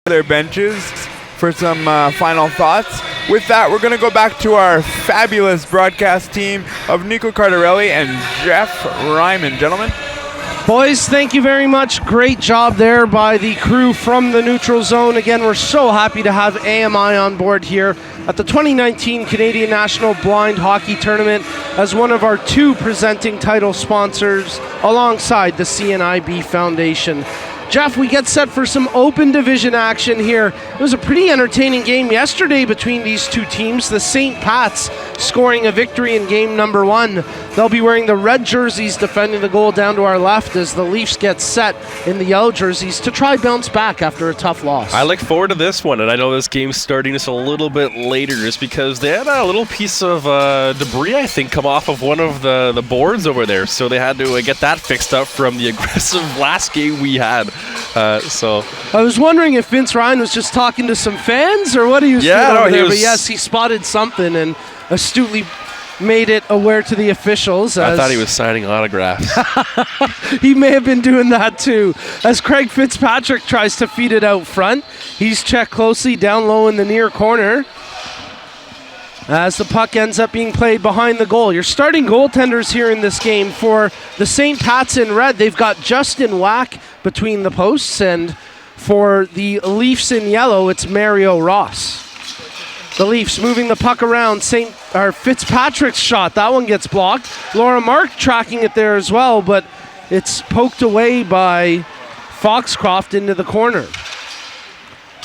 their benches for some final thoughts. With that, we're going to go back to our fabulous broadcast team of Nico Cardarelli and Jeff Ryman. Gentlemen. Boys, thank you very much. Great job there by the crew from the neutral zone. Again, we're so happy to have AMI on board here at the 2019 Canadian National Blind Hockey Tournament as one of our 2 presenting title sponsors alongside the CNIB Foundation. Jeff, we get set for some open division action here. It was a pretty entertaining game yesterday between these 2 teams. The St. Pat's scoring a victory in game number 1. They'll be wearing the red jerseys defending the goal down to our left as the Leafs get set in the yellow jerseys to try bounce back after a tough loss. I look forward to this one, and I know this game's starting just a little bit later just because they had a little piece of debris, I think, come off of one of the boards over there, so they had to get that fixed up from the aggressive last game we had. So I was wondering if Vince Ryan was just talking to some fans or what he was doing over there, but yes, he spotted something and astutely made it aware to the officials. I thought he was signing autographs. He may have been doing that too. As Craig Fitzpatrick tries to feed it out front, he's checked closely down low in the near corner as the puck ends up being played behind the goal. Your starting goaltenders here in this game for the St. Pat's in red, they've got Justin Wack between the posts, and for the Leafs in yellow, it's Mario Ross. The Leafs moving the puck around. Fitzpatrick's shot, that one gets blocked. Laura Mark tracking it there as well, but it's poked away by Foxcroft into the corner.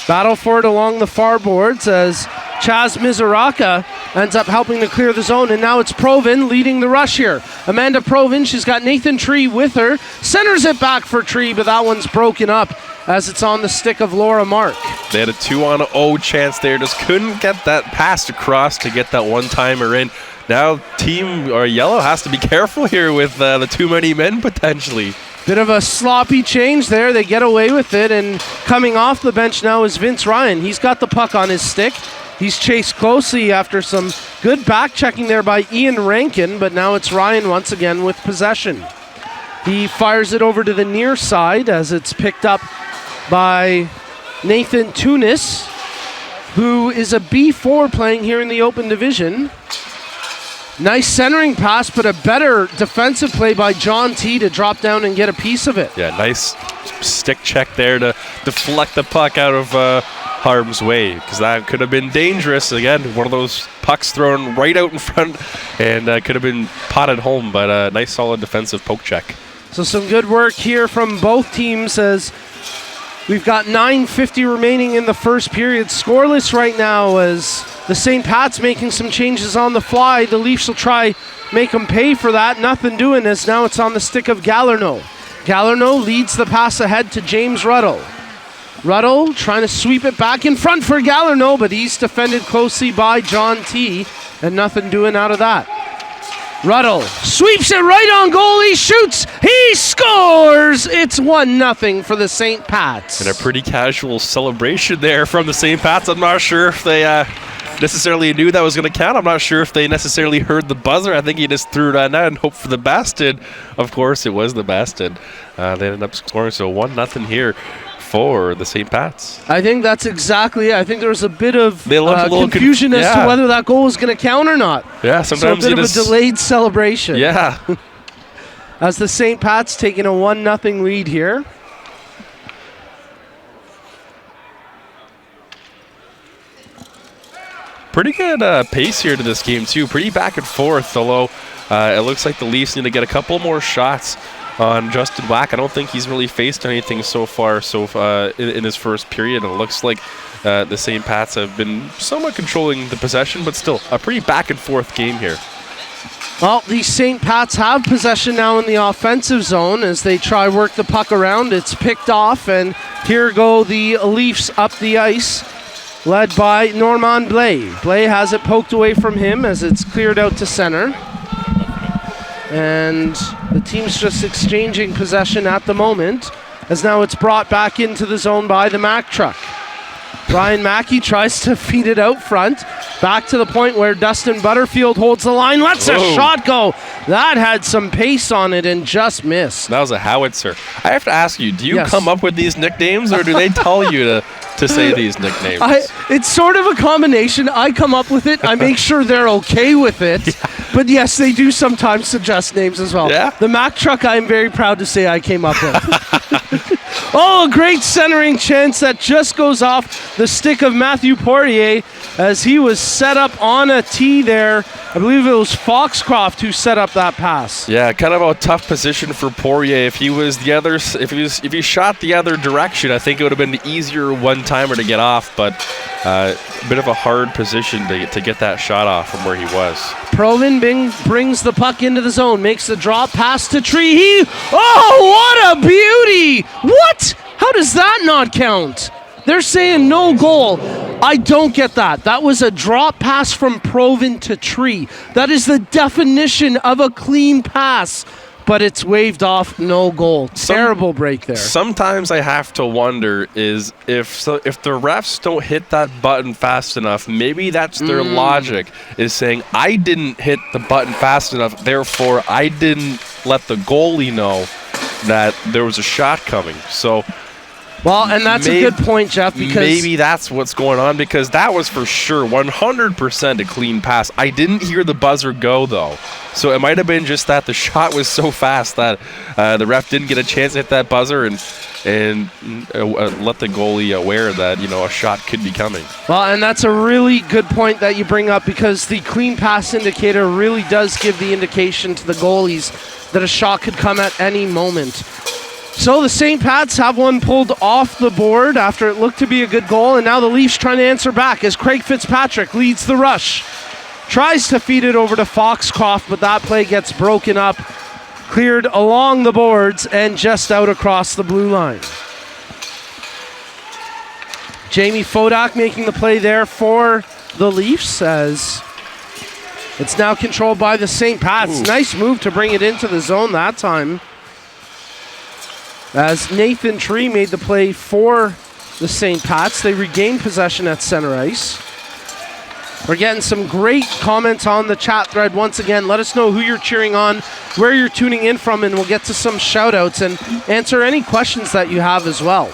Battle for it along the far boards as Chaz Mizuraka ends up helping to clear the zone, and now it's Provin leading the rush here. Amanda Provin, she's got Nathan Tree with her, centers it back for Tree, but that one's broken up as it's on the stick of Laura Mark. They had a 2-on-0 chance there, just couldn't get that pass across to get that one-timer in. Now Team Yellow has to be careful here with the too many men potentially. Bit of a sloppy change there. They get away with it, and coming off the bench now is Vince Ryan. He's got the puck on his stick. He's chased closely after some good back checking there by Ian Rankin, but now it's Ryan once again with possession. He fires it over to the near side as it's picked up by Nathan Tunis, who is a B4 playing here in the open division. Nice centering pass, but a better defensive play by John T to drop down and get a piece of it. Yeah, nice stick check there to deflect the puck out of harm's way, because that could have been dangerous. Again, one of those pucks thrown right out in front and could have been potted home, but a nice solid defensive poke check. So some good work here from both teams as we've got 9:50 remaining in the first period. Scoreless right now as the St. Pat's making some changes on the fly. The Leafs will try make them pay for that. Nothing doing as now it's on the stick of Gallerno. Gallerno leads the pass ahead to James Ruddle. Ruddle trying to sweep it back in front for Gallerno, but he's defended closely by John T, and nothing doing out of that. Ruddle sweeps it right on goal. He shoots. He scores. It's 1-0 for the St. Pat's. And a pretty casual celebration there from the St. Pat's. I'm not sure if they necessarily knew that was going to count. I'm not sure if they necessarily heard the buzzer. I think he just threw it on out and hoped for the best. And of course, it was the best. And they ended up scoring. So 1-0 here for the St. Pat's. I think that's exactly it. I think there was a bit of confusion as to whether that goal was going to count or not. Yeah, sometimes so a bit of a delayed celebration. Yeah. As the St. Pat's taking a 1-0 lead here. Pretty good pace here to this game, too. Pretty back and forth, although it looks like the Leafs need to get a couple more shots on Justin Wack. I don't think he's really faced anything so far in his first period. It looks like the St. Pat's have been somewhat controlling the possession, but still a pretty back and forth game here. Well, the St. Pat's have possession now in the offensive zone as they try work the puck around. It's picked off, and here go the Leafs up the ice, led by Normand Blais. Blais has it poked away from him as it's cleared out to center. And the team's just exchanging possession at the moment, as now it's brought back into the zone by the Mack truck. Ryan Mackey tries to feed it out front, back to the point where Dustin Butterfield holds the line, lets a shot go. That had some pace on it and just missed. That was a howitzer. I have to ask you, do you come up with these nicknames, or do they tell you to to say these nicknames. It's sort of a combination. I come up with it. I make sure they're okay with it. Yeah. But yes, they do sometimes suggest names as well. Yeah. The Mack truck, I'm very proud to say I came up with. Oh, a great centering chance that just goes off the stick of Matthew Poirier as he was set up on a tee there. I believe it was Foxcroft who set up that pass. Yeah, kind of a tough position for Poirier. If he shot the other direction, I think it would have been the easier one-timer to get off, but a bit of a hard position to get that shot off from where he was. Provin brings the puck into the zone, makes the drop pass to Tree. Oh, what a beauty! What? How does that not count? They're saying no goal. I don't get that. That was a drop pass from Provin to Tree. That is the definition of a clean pass, but it's waved off, no goal. Terrible break there. Sometimes I have to wonder is if the refs don't hit that button fast enough, maybe that's their logic, is saying, I didn't hit the button fast enough, therefore I didn't let the goalie know that there was a shot coming. So, well, and that's a good point, Jeff, because maybe that's what's going on, because that was for sure 100% a clean pass. I didn't hear the buzzer go, though. So it might have been just that the shot was so fast that the ref didn't get a chance to hit that buzzer and let the goalie aware that, a shot could be coming. Well, and that's a really good point that you bring up, because the clean pass indicator really does give the indication to the goalies that a shot could come at any moment. So the St. Pats have one pulled off the board after it looked to be a good goal, and now the Leafs trying to answer back as Craig Fitzpatrick leads the rush. Tries to feed it over to Foxcroft, but that play gets broken up, cleared along the boards, and just out across the blue line. Jamie Fodak making the play there for the Leafs as it's now controlled by the St. Pats. Ooh. Nice move to bring it into the zone that time, as Nathan Tree made the play for the St. Pats. They regained possession at center ice. We're getting some great comments on the chat thread. Once again, let us know who you're cheering on, where you're tuning in from, and we'll get to some shout-outs and answer any questions that you have as well.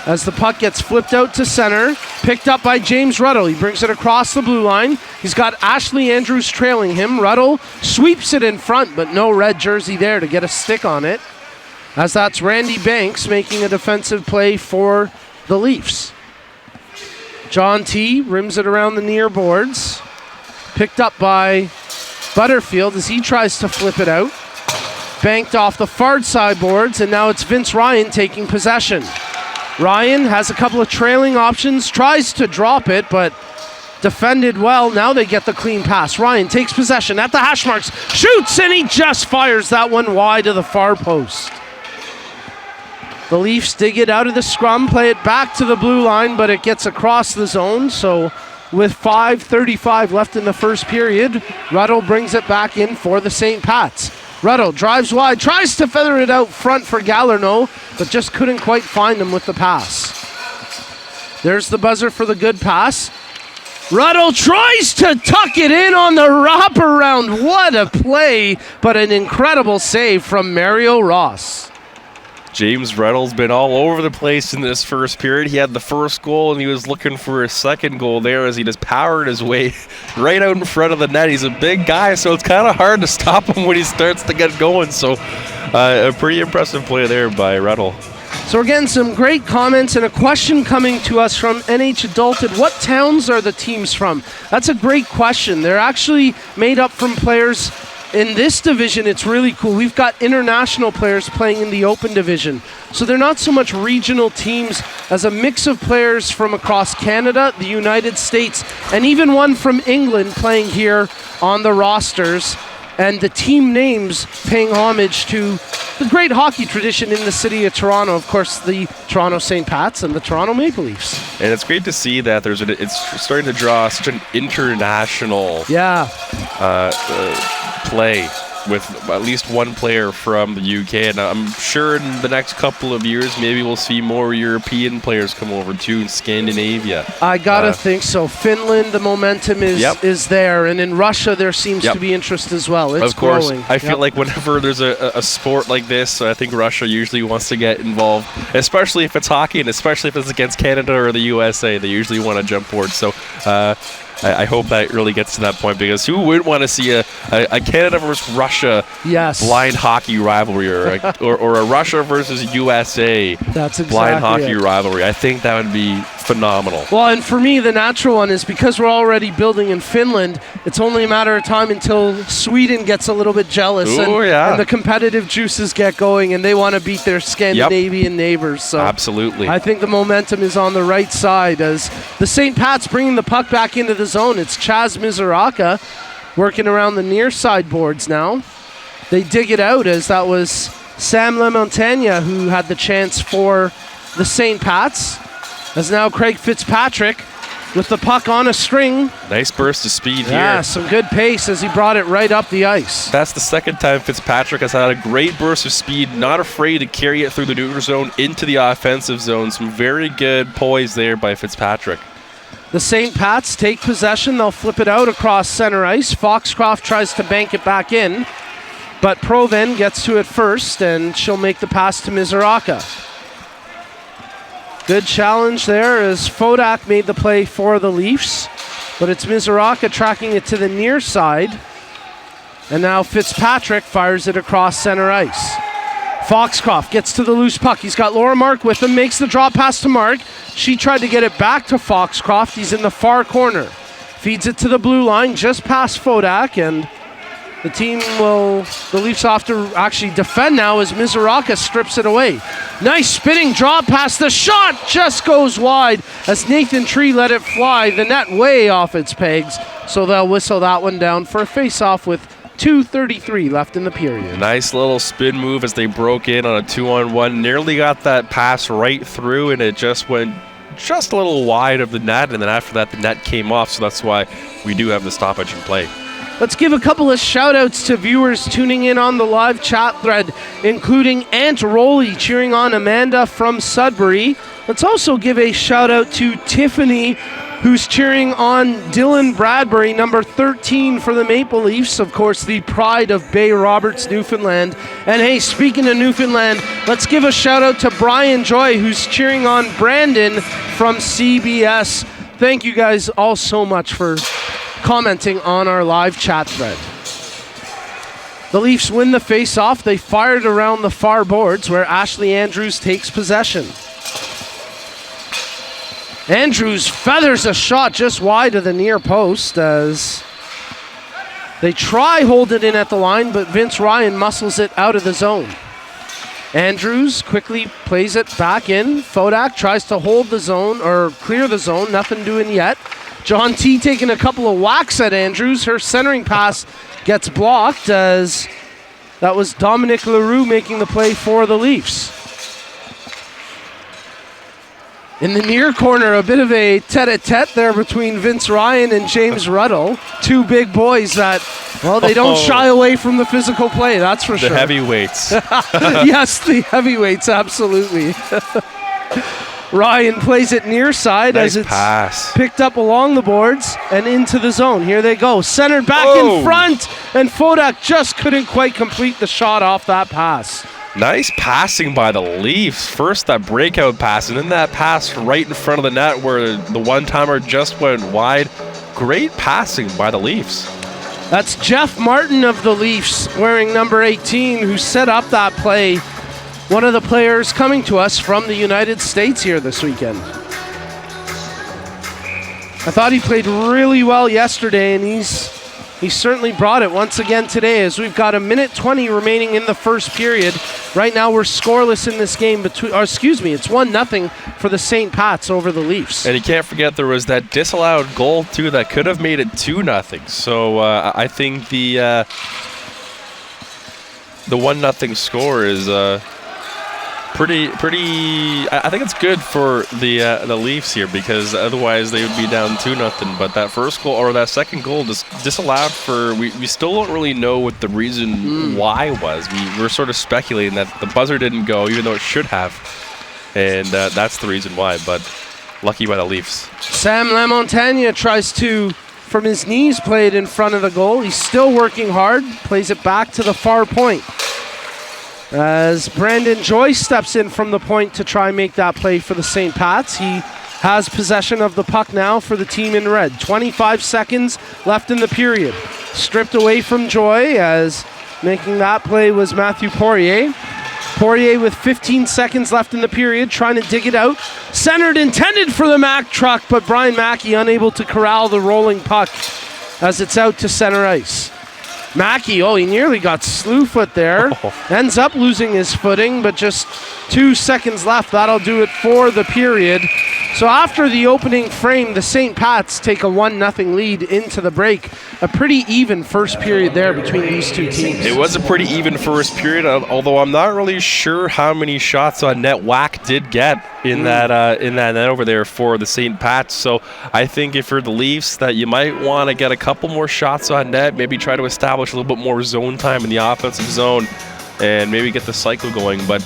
As the puck gets flipped out to center, picked up by James Ruddle. He brings it across the blue line. He's got Ashley Andrews trailing him. Ruddle sweeps it in front, but no red jersey there to get a stick on it, as that's Randy Banks making a defensive play for the Leafs. John T. rims it around the near boards. Picked up by Butterfield as he tries to flip it out. Banked off the far side boards, and now it's Vince Ryan taking possession. Ryan has a couple of trailing options, tries to drop it, but defended well. Now they get the clean pass. Ryan takes possession at the hash marks, shoots, and he just fires that one wide to the far post. The Leafs dig it out of the scrum, play it back to the blue line, but it gets across the zone. So with 5:35 left in the first period, Ruddle brings it back in for the St. Pats. Ruddle drives wide, tries to feather it out front for Galarneau, but just couldn't quite find him with the pass. There's the buzzer for the good pass. Ruddle tries to tuck it in on the wraparound. What a play, but an incredible save from Mario Ross. James Ruddle's been all over the place in this first period. He had the first goal, and he was looking for a second goal there as he just powered his way right out in front of the net. He's a big guy, so it's kind of hard to stop him when he starts to get going. So a pretty impressive play there by Ruddle. So we're getting some great comments and a question coming to us from NH Adulted. What towns are the teams from? That's a great question. They're actually made up from players. In this division, it's really cool. We've got international players playing in the open division. So they're not so much regional teams as a mix of players from across Canada, the United States, and even one from England playing here on the rosters. And the team names paying homage to the great hockey tradition in the city of Toronto. Of course, the Toronto St. Pats and the Toronto Maple Leafs. And it's great to see that it's starting to draw such an international play with at least one player from the UK, and I'm sure in the next couple of years maybe we'll see more European players come over too in Scandinavia. I gotta think so. Finland, the momentum is there, and in Russia there seems to be interest as well. It's of course, growing. I feel like whenever there's a sport like this, I think Russia usually wants to get involved, especially if it's hockey, and especially if it's against Canada or the USA. They usually want to jump forward. So I hope that really gets to that point, because who would want to see a Canada versus Russia blind hockey rivalry, or a Russia versus USA blind hockey rivalry? I think that would be phenomenal. Well, and for me, the natural one is because we're already building in Finland, it's only a matter of time until Sweden gets a little bit jealous and the competitive juices get going and they want to beat their Scandinavian neighbors. So absolutely. I think the momentum is on the right side as the St. Pat's bringing the puck back into the zone. It's Chaz Mizuraka working around the near side boards now. They dig it out as that was Sam LeMontagne who had the chance for the St. Pat's. As now Craig Fitzpatrick with the puck on a string. Nice burst of speed here. Yeah, some good pace as he brought it right up the ice. That's the second time Fitzpatrick has had a great burst of speed, not afraid to carry it through the neutral zone into the offensive zone. Some very good poise there by Fitzpatrick. The St. Pat's take possession. They'll flip it out across center ice. Foxcroft tries to bank it back in, but Proven gets to it first, and she'll make the pass to Mizuraka. Good challenge there as Fodak made the play for the Leafs, but it's Mizuraka tracking it to the near side, and now Fitzpatrick fires it across center ice. Foxcroft gets to the loose puck. He's got Laura Mark with him, makes the drop pass to Mark. She tried to get it back to Foxcroft. He's in the far corner. Feeds it to the blue line, just past Fodak, and the Leafs have to actually defend now as Mizuraka strips it away. Nice spinning drop pass. The shot just goes wide as Nathan Tree let it fly. The net way off its pegs, so they'll whistle that one down for a face-off with 2:33 left in the period. Nice little spin move as they broke in on a 2-on-1. Nearly got that pass right through, and it just went just a little wide of the net, and then after that the net came off, so that's why we do have the stoppage in play. Let's give a couple of shout-outs to viewers tuning in on the live chat thread, including Aunt Rolly cheering on Amanda from Sudbury. Let's also give a shout-out to Tiffany, who's cheering on Dylan Bradbury, number 13 for the Maple Leafs, of course, the pride of Bay Roberts, Newfoundland. And hey, speaking of Newfoundland, let's give a shout-out to Brian Joy, who's cheering on Brandon from CBS. Thank you guys all so much for commenting on our live chat thread. The Leafs win the face-off. They fire it around the far boards where Ashley Andrews takes possession. Andrews feathers a shot just wide of the near post as they try hold it in at the line, but Vince Ryan muscles it out of the zone. Andrews quickly plays it back in. Fodak tries to hold the zone or clear the zone. Nothing doing yet. John T taking a couple of whacks at Andrews. Her centering pass gets blocked as that was Dominic Leroux making the play for the Leafs. In the near corner, a bit of a tete-a-tete there between Vince Ryan and James Ruddle. Two big boys that, well, they don't shy away from the physical play, that's for sure. The heavyweights. Yes, the heavyweights, absolutely. Ryan plays it near side as it's picked up along the boards and into the zone. Here they go. Centered back in front, and Fodak just couldn't quite complete the shot off that pass. Nice passing by the Leafs. First that breakout pass, and then that pass right in front of the net where the one-timer just went wide. Great passing by the Leafs. That's Jeff Martin of the Leafs wearing number 18 who set up that play. One of the players coming to us from the United States here this weekend. I thought he played really well yesterday, and he's certainly brought it once again today as we've got 1:20 remaining in the first period. Right now we're scoreless in this game. It's 1-0 for the St. Pat's over the Leafs. And you can't forget there was that disallowed goal too that could have made it 2-0. So I think the 1-0 score is pretty. I think it's good for the Leafs here, because otherwise they would be down 2-0. But that first goal, or that second goal, just disallowed for. We still don't really know what the reason why was. We're sort of speculating that the buzzer didn't go, even though it should have, and that's the reason why. But lucky by the Leafs. Sam Lamontagne tries to, from his knees, play it in front of the goal. He's still working hard. Plays it back to the far point. As Brandon Joyce steps in from the point to try and make that play for the St. Pats. He has possession of the puck now for the team in red. 25 seconds left in the period. Stripped away from Joy, as making that play was Matthew Poirier. Poirier with 15 seconds left in the period, trying to dig it out. Centered, intended for the Mack truck, but Brian Mackey unable to corral the rolling puck as it's out to center ice. Mackey, he nearly got slew foot there. Ends up losing his footing, but just 2 seconds left. That'll do it for the period. So after the opening frame, the St. Pats take a 1-0 lead into the break. A pretty even first period there between these two teams. It was a pretty even first period, although I'm not really sure how many shots on net Wack did get in that net over there for the St. Pats. So I think if you're the Leafs, that you might want to get a couple more shots on net, maybe try to establish a little bit more zone time in the offensive zone, and maybe get the cycle going. But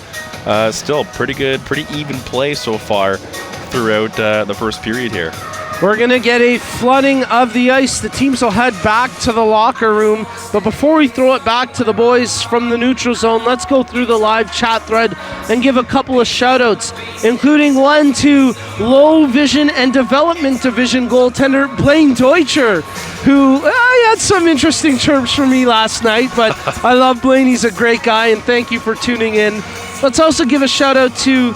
still, pretty good, pretty even play so far throughout the first period here. We're going to get a flooding of the ice. The teams will head back to the locker room. But before we throw it back to the boys from the neutral zone, let's go through the live chat thread and give a couple of shout-outs, including one to Low Vision and Development Division goaltender Blaine Deutscher, who he had some interesting terms for me last night, but I love Blaine. He's a great guy, and thank you for tuning in. Let's also give a shout-out to,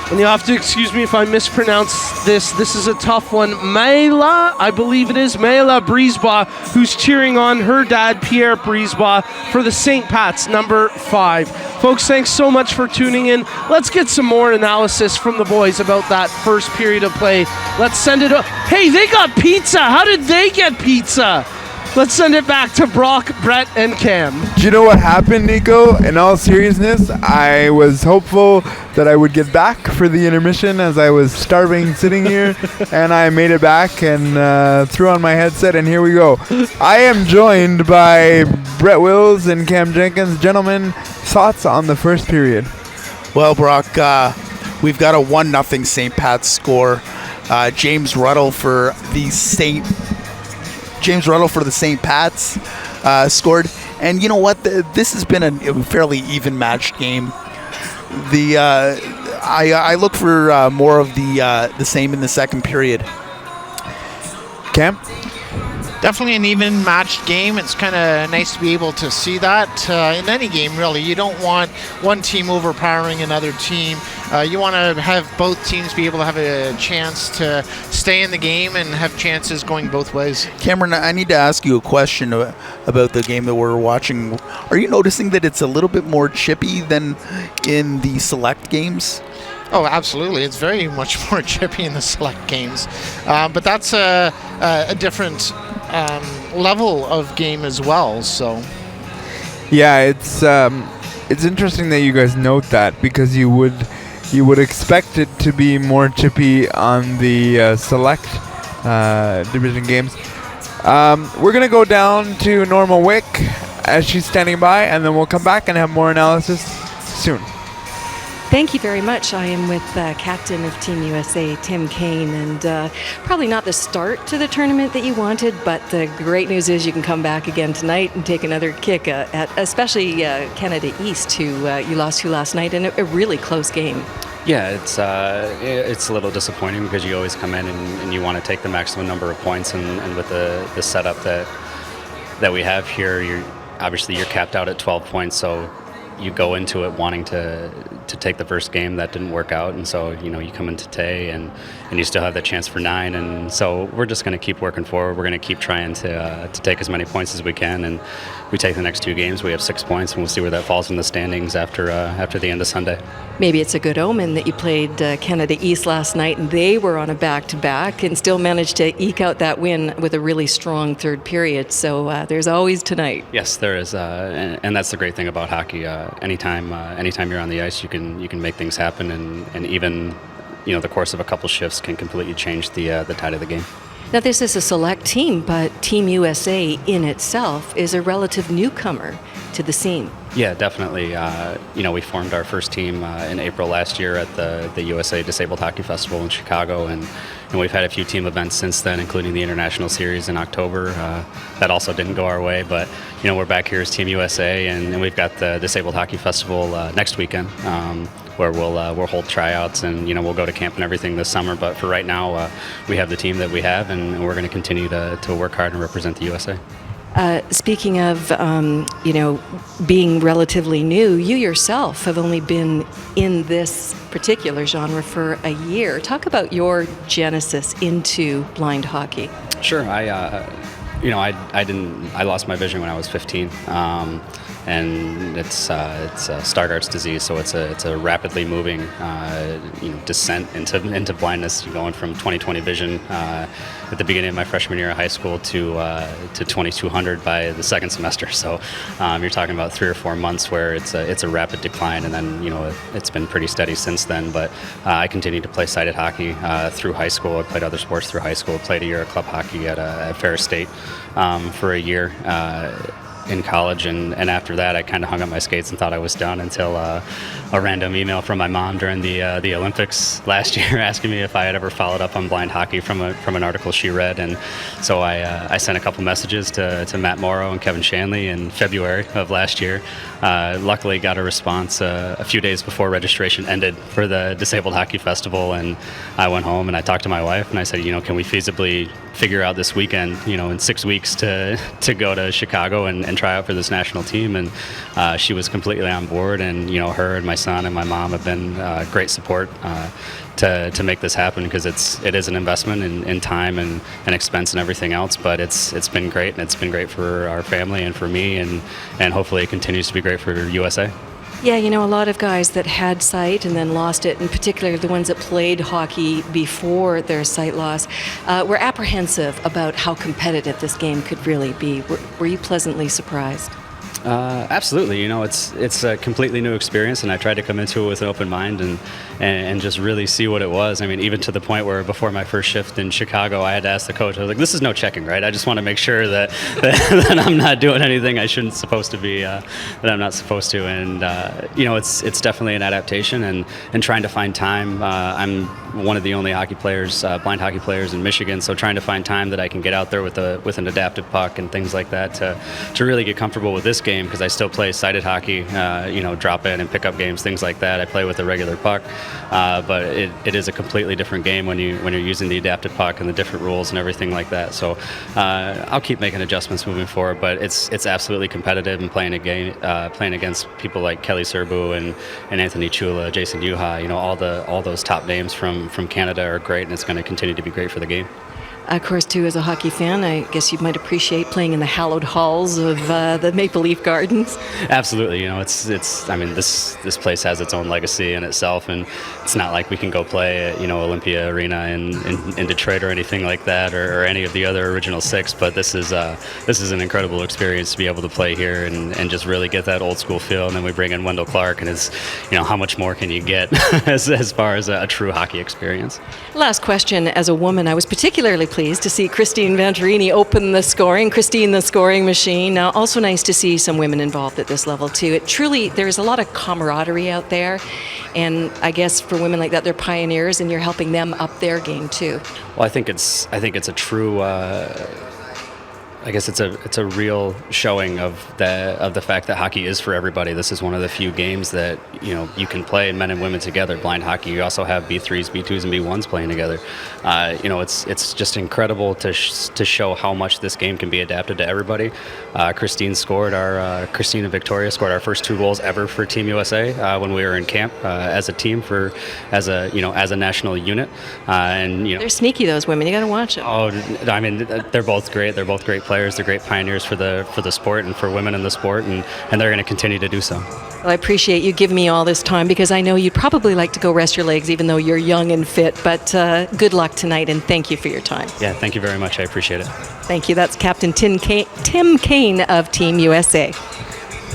and you'll have to excuse me if I mispronounce this. This is a tough one. Mayla, I believe it is, Mayla Brisebois, who's cheering on her dad, Pierre Brisebois, for the St. Pats, number 5. Folks, thanks so much for tuning in. Let's get some more analysis from the boys about that first period of play. Let's send it up. Hey, they got pizza. How did they get pizza? Let's send it back to Brock, Brett, and Cam. Do you know what happened, Nico? In all seriousness, I was hopeful that I would get back for the intermission, as I was starving sitting here, and I made it back and threw on my headset, and here we go. I am joined by Brett Wills and Cam Jenkins. Gentlemen, thoughts on the first period? Well, Brock, we've got a 1-0 St. Pat's score. James Ruddle for the St. Pats scored. And you know what? This has been a fairly even matched game. I look for more of the same in the second period. Cam? Definitely an even matched game. It's kind of nice to be able to see that in any game, really. You don't want one team overpowering another team. You want to have both teams be able to have a chance to stay in the game and have chances going both ways. Cameron, I need to ask you a question about the game that we're watching. Are you noticing that it's a little bit more chippy than in the select games? Oh, absolutely. It's very much more chippy in the select games. But that's a different level of game as well. So, yeah, it's interesting that you guys note that, because you would expect it to be more chippy on the select division games. We're gonna go down to Norma Wick as she's standing by, and then we'll come back and have more analysis soon. Thank you very much. I am with captain of Team USA, Tim Kane, and probably not the start to the tournament that you wanted, but the great news is you can come back again tonight and take another kick at especially Canada East, who you lost to last night in a really close game. Yeah, it's a little disappointing because you always come in and you want to take the maximum number of points, and with the setup that we have here, you're capped out at 12 points, so you go into it wanting to take the first game. That didn't work out, and so you come in today and you still have that chance for 9, and so we're just going to keep working forward. We're going to keep trying to take as many points as we can, and we take the next 2 games. We have 6 points, and we'll see where that falls in the standings after the end of Sunday. Maybe it's a good omen that you played Canada East last night, and they were on a back-to-back and still managed to eke out that win with a really strong third period. So there's always tonight. Yes, there is, and that's the great thing about hockey. anytime you're on the ice, you can make things happen, and even the course of a couple shifts can completely change the tide of the game. Now, this is a select team, but Team USA in itself is a relative newcomer to the scene. Yeah, definitely. We formed our first team in April last year at the USA Disabled Hockey Festival in Chicago, and we've had a few team events since then, including the International Series in October. That also didn't go our way, but we're back here as Team USA, and we've got the Disabled Hockey Festival next weekend, where we'll hold tryouts, and we'll go to camp and everything this summer. But for right now, we have the team that we have, and we're going to continue to work hard and represent the USA. Speaking of, being relatively new, you yourself have only been in this particular genre for a year. Talk about your genesis into blind hockey. Sure. I lost my vision when I was 15. And it's Stargardt's disease, so it's a rapidly moving descent into blindness, going from 20/20 vision at the beginning of my freshman year of high school to 2200 by the second semester. So you're talking about 3 or 4 months where it's a rapid decline, and then it's been pretty steady since then. But I continued to play sighted hockey through high school. I played other sports through high school. Played a year of club hockey at Ferris State for a year. In college, and after that I kind of hung up my skates and thought I was done until a random email from my mom during the Olympics last year asking me if I had ever followed up on blind hockey from an article she read, and so I sent a couple messages to Matt Morrow and Kevin Shanley in February of last year. Luckily got a response a few days before registration ended for the Disabled Hockey Festival, and I went home and I talked to my wife and I said, can we feasibly figure out this weekend, in 6 weeks to go to Chicago and try out for this national team, and she was completely on board, and her and my son and my mom have been great support to make this happen, because it is an investment in time and expense and everything else, but it's been great, and it's been great for our family and for me, and hopefully it continues to be great for USA. Yeah, a lot of guys that had sight and then lost it, in particular the ones that played hockey before their sight loss, were apprehensive about how competitive this game could really be. Were you pleasantly surprised? Absolutely. It's a completely new experience, and I tried to come into it with an open mind and just really see what it was. I mean, even to the point where before my first shift in Chicago, I had to ask the coach, I was like, this is no checking, right? I just want to make sure that I'm not doing anything I shouldn't supposed to be, that I'm not supposed to. And, it's definitely an adaptation and trying to find time. I'm one of the only blind hockey players in Michigan, so trying to find time that I can get out there with an adaptive puck and things like that to really get comfortable with this game, because I still play sighted hockey, drop in and pick up games, things like that. I play with a regular puck, but it is a completely different game when you're using the adapted puck and the different rules and everything like that. So I'll keep making adjustments moving forward, but it's absolutely competitive, and playing against people like Kelly Serbu and Anthony Chula, Jason Yuha, all those top names from Canada are great, and it's going to continue to be great for the game. Of course, too, as a hockey fan, I guess you might appreciate playing in the hallowed halls of the Maple Leaf Gardens. Absolutely. This place has its own legacy in itself, and it's not like we can go play at, Olympia Arena in Detroit or anything like that, or any of the other original 6, but this is an incredible experience to be able to play here and just really get that old school feel. And then we bring in Wendell Clark, and it's, how much more can you get as far as a true hockey experience? Last question. As a woman, I was particularly pleased to see Christine Venturini open the scoring. Christine, the scoring machine. Also nice to see some women involved at this level too. There's a lot of camaraderie out there, and I guess for women like that, they're pioneers, and you're helping them up their game too. Well, I think it's a true. I guess it's a real showing of the fact that hockey is for everybody. This is one of the few games that you can play men and women together. Blind hockey, you also have B3s, B2s, and B1s playing together. It's just incredible to show how much this game can be adapted to everybody. Christine and Victoria scored our first 2 goals ever for Team USA when we were in camp as a team as a national unit. They're sneaky, those women. You got to watch them. Oh, I mean, they're both great. They're both great players. They're great pioneers for the sport and for women in the sport, and they're going to continue to do so. Well, I appreciate you giving me all this time, because I know you'd probably like to go rest your legs even though you're young and fit, but good luck tonight, and thank you for your time. Yeah, thank you very much. I appreciate it. Thank you. That's Captain Tim Kane of Team USA.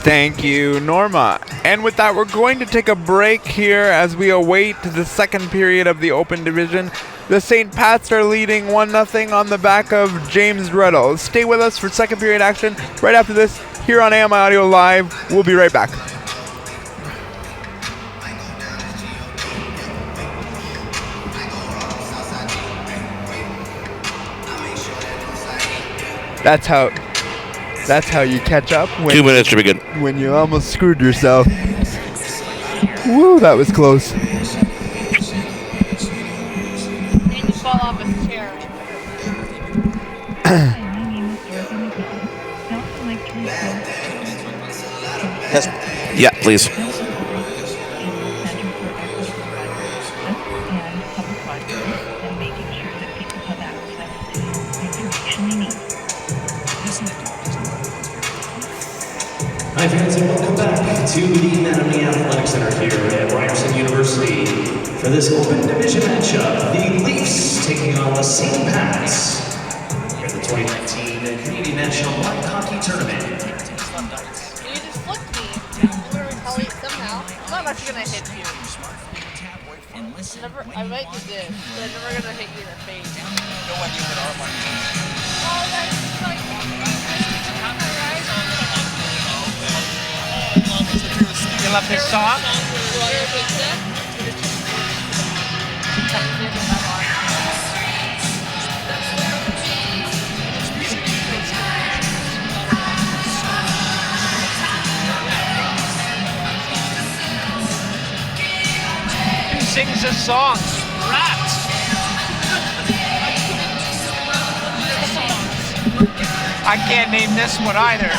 Thank you, Norma. And with that, we're going to take a break here as we await the second period of the Open Division. The St. Pats are leading 1-0 on the back of James Ruddle. Stay with us for second period action right after this here on AMI Audio Live. We'll be right back. That's how you catch up when 2 minutes to begin. When you almost screwed yourself. Woo, that was close. Made you fall off his chair. Yes. Yeah, please. Hi fans, and welcome back to the Anatomy Athletic Center here at Ryerson University for this Open Division matchup. The Leafs taking on the St. Pats for the 2019 Canadian National Light Hockey Tournament. You just flipped me. I'm gonna recall it somehow. I'm not actually gonna hit you. I might do this, but I'm never gonna hit you in the face. No idea what our money is. Oh, that's like. You love this song? Who sings this song? Rats! I can't name this one either.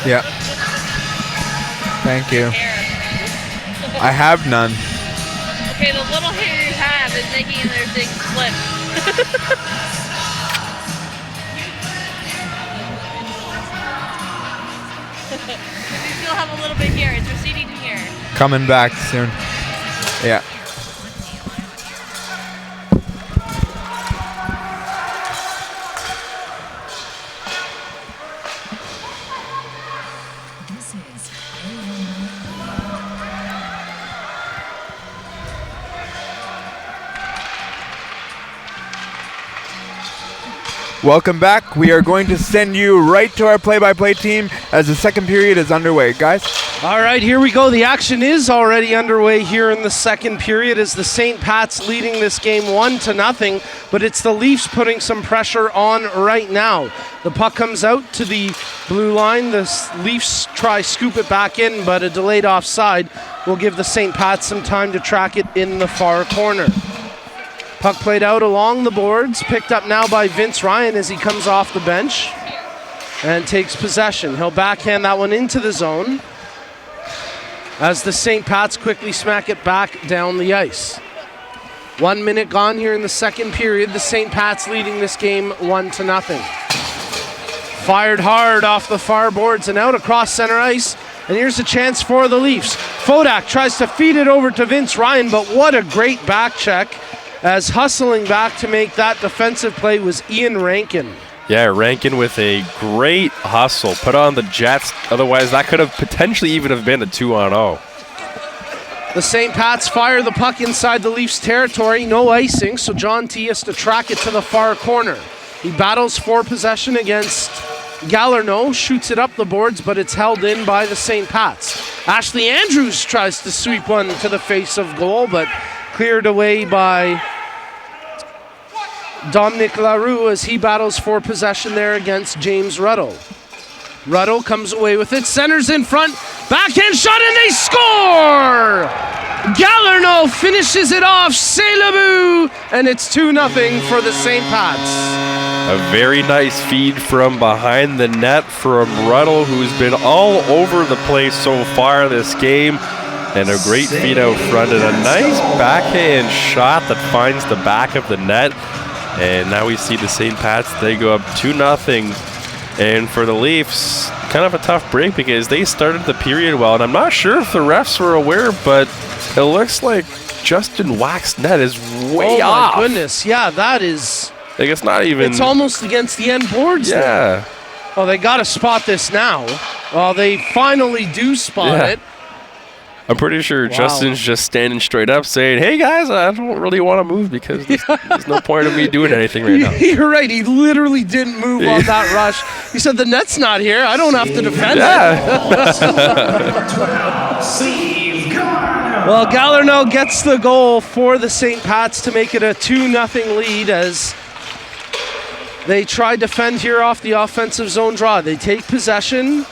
Yeah. Thank you. I have none. Okay, the little hair you have is making their thing slip. You still have a little bit here. It's receding here. Coming back soon. Yeah. Welcome back. We are going to send you right to our play-by-play team as the second period is underway. Guys? All right, here we go. The action is already underway here in the second period as the St. Pats leading this game 1-0, but it's the Leafs putting some pressure on right now. The puck comes out to the blue line. The Leafs try scoop it back in, but a delayed offside will give the St. Pats some time to track it in the far corner. Puck played out along the boards, picked up now by Vince Ryan as he comes off the bench and takes possession. He'll backhand that one into the zone as the St. Pats quickly smack it back down the ice. 1 minute gone here in the second period. The St. Pats leading this game 1-0. Fired hard off the far boards and out across center ice. And here's a chance for the Leafs. Fodak tries to feed it over to Vince Ryan, but what a great back check, as hustling back to make that defensive play was Ian Rankin. Yeah, Rankin with a great hustle. Put on the Jets. Otherwise, that could have potentially even have been a 2-on-0. The St. Pats fire the puck inside the Leafs territory. No icing, so John T has to track it to the far corner. He battles for possession against Gallarneau, shoots it up the boards, but it's held in by the St. Pats. Ashley Andrews tries to sweep one to the face of goal, but cleared away by Dominic Larue as he battles for possession there against James Ruddle. Ruddle comes away with it, centers in front, backhand shot, and they score! Gallarneau finishes it off, c'est le but, and it's 2-0 for the St. Pats. A very nice feed from behind the net from Ruddle, who's been all over the place so far this game. And a great feed out front and a nice backhand shot that finds the back of the net. And now we see the St. Pats, they go up 2-0. And for the Leafs, kind of a tough break because they started the period well. And I'm not sure if the refs were aware, but it looks like Justin Wack's net is way oh off. my goodness. Yeah, that is. Like, it's not even. It's almost against the end boards. Yeah. There. Oh, they got to spot this now. Well, they finally do spot it. I'm pretty sure Justin's just standing straight up saying, hey guys, I don't really want to move because there's no point of me doing anything right now. You're right. He literally didn't move on that rush. He said, the net's not here. I don't have to defend it. Well, Galarneau gets the goal for the St. Pat's to make it a 2-0 lead as they try to defend here off the offensive zone draw. They take possession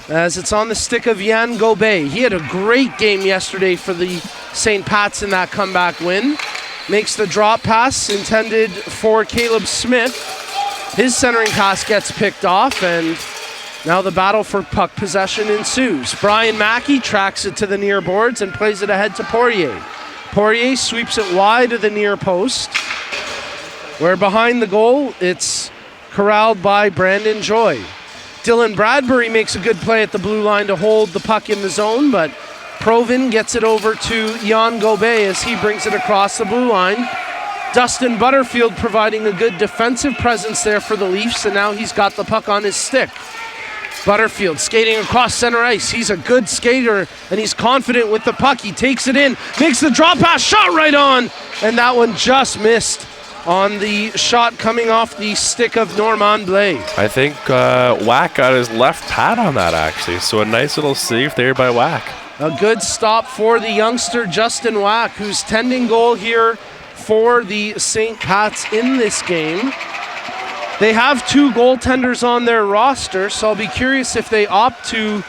as it's on the stick of Yann Gobet. He had a great game yesterday for the St. Pat's in that comeback win. Makes the drop pass intended for Caleb Smith. His centering pass gets picked off, and now the battle for puck possession ensues. Brian Mackey tracks it to the near boards and plays it ahead to Poirier. Poirier sweeps it wide of the near post, where behind the goal, it's corralled by Brandon Joy. Dylan Bradbury makes a good play at the blue line to hold the puck in the zone, but Provin gets it over to Yann Gobet as he brings it across the blue line. Dustin Butterfield providing a good defensive presence there for the Leafs, and now he's got the puck on his stick. Butterfield skating across center ice. He's a good skater, and he's confident with the puck. He takes it in, makes the drop pass, shot right on, and that one just missed on the shot coming off the stick of Normand Blais. I think Wack got his left hat on that, actually. So a nice little save there by Wack. A good stop for the youngster Justin Wack, who's tending goal here for the St. Pat's in this game. They have 2 goaltenders on their roster, so I'll be curious if they opt to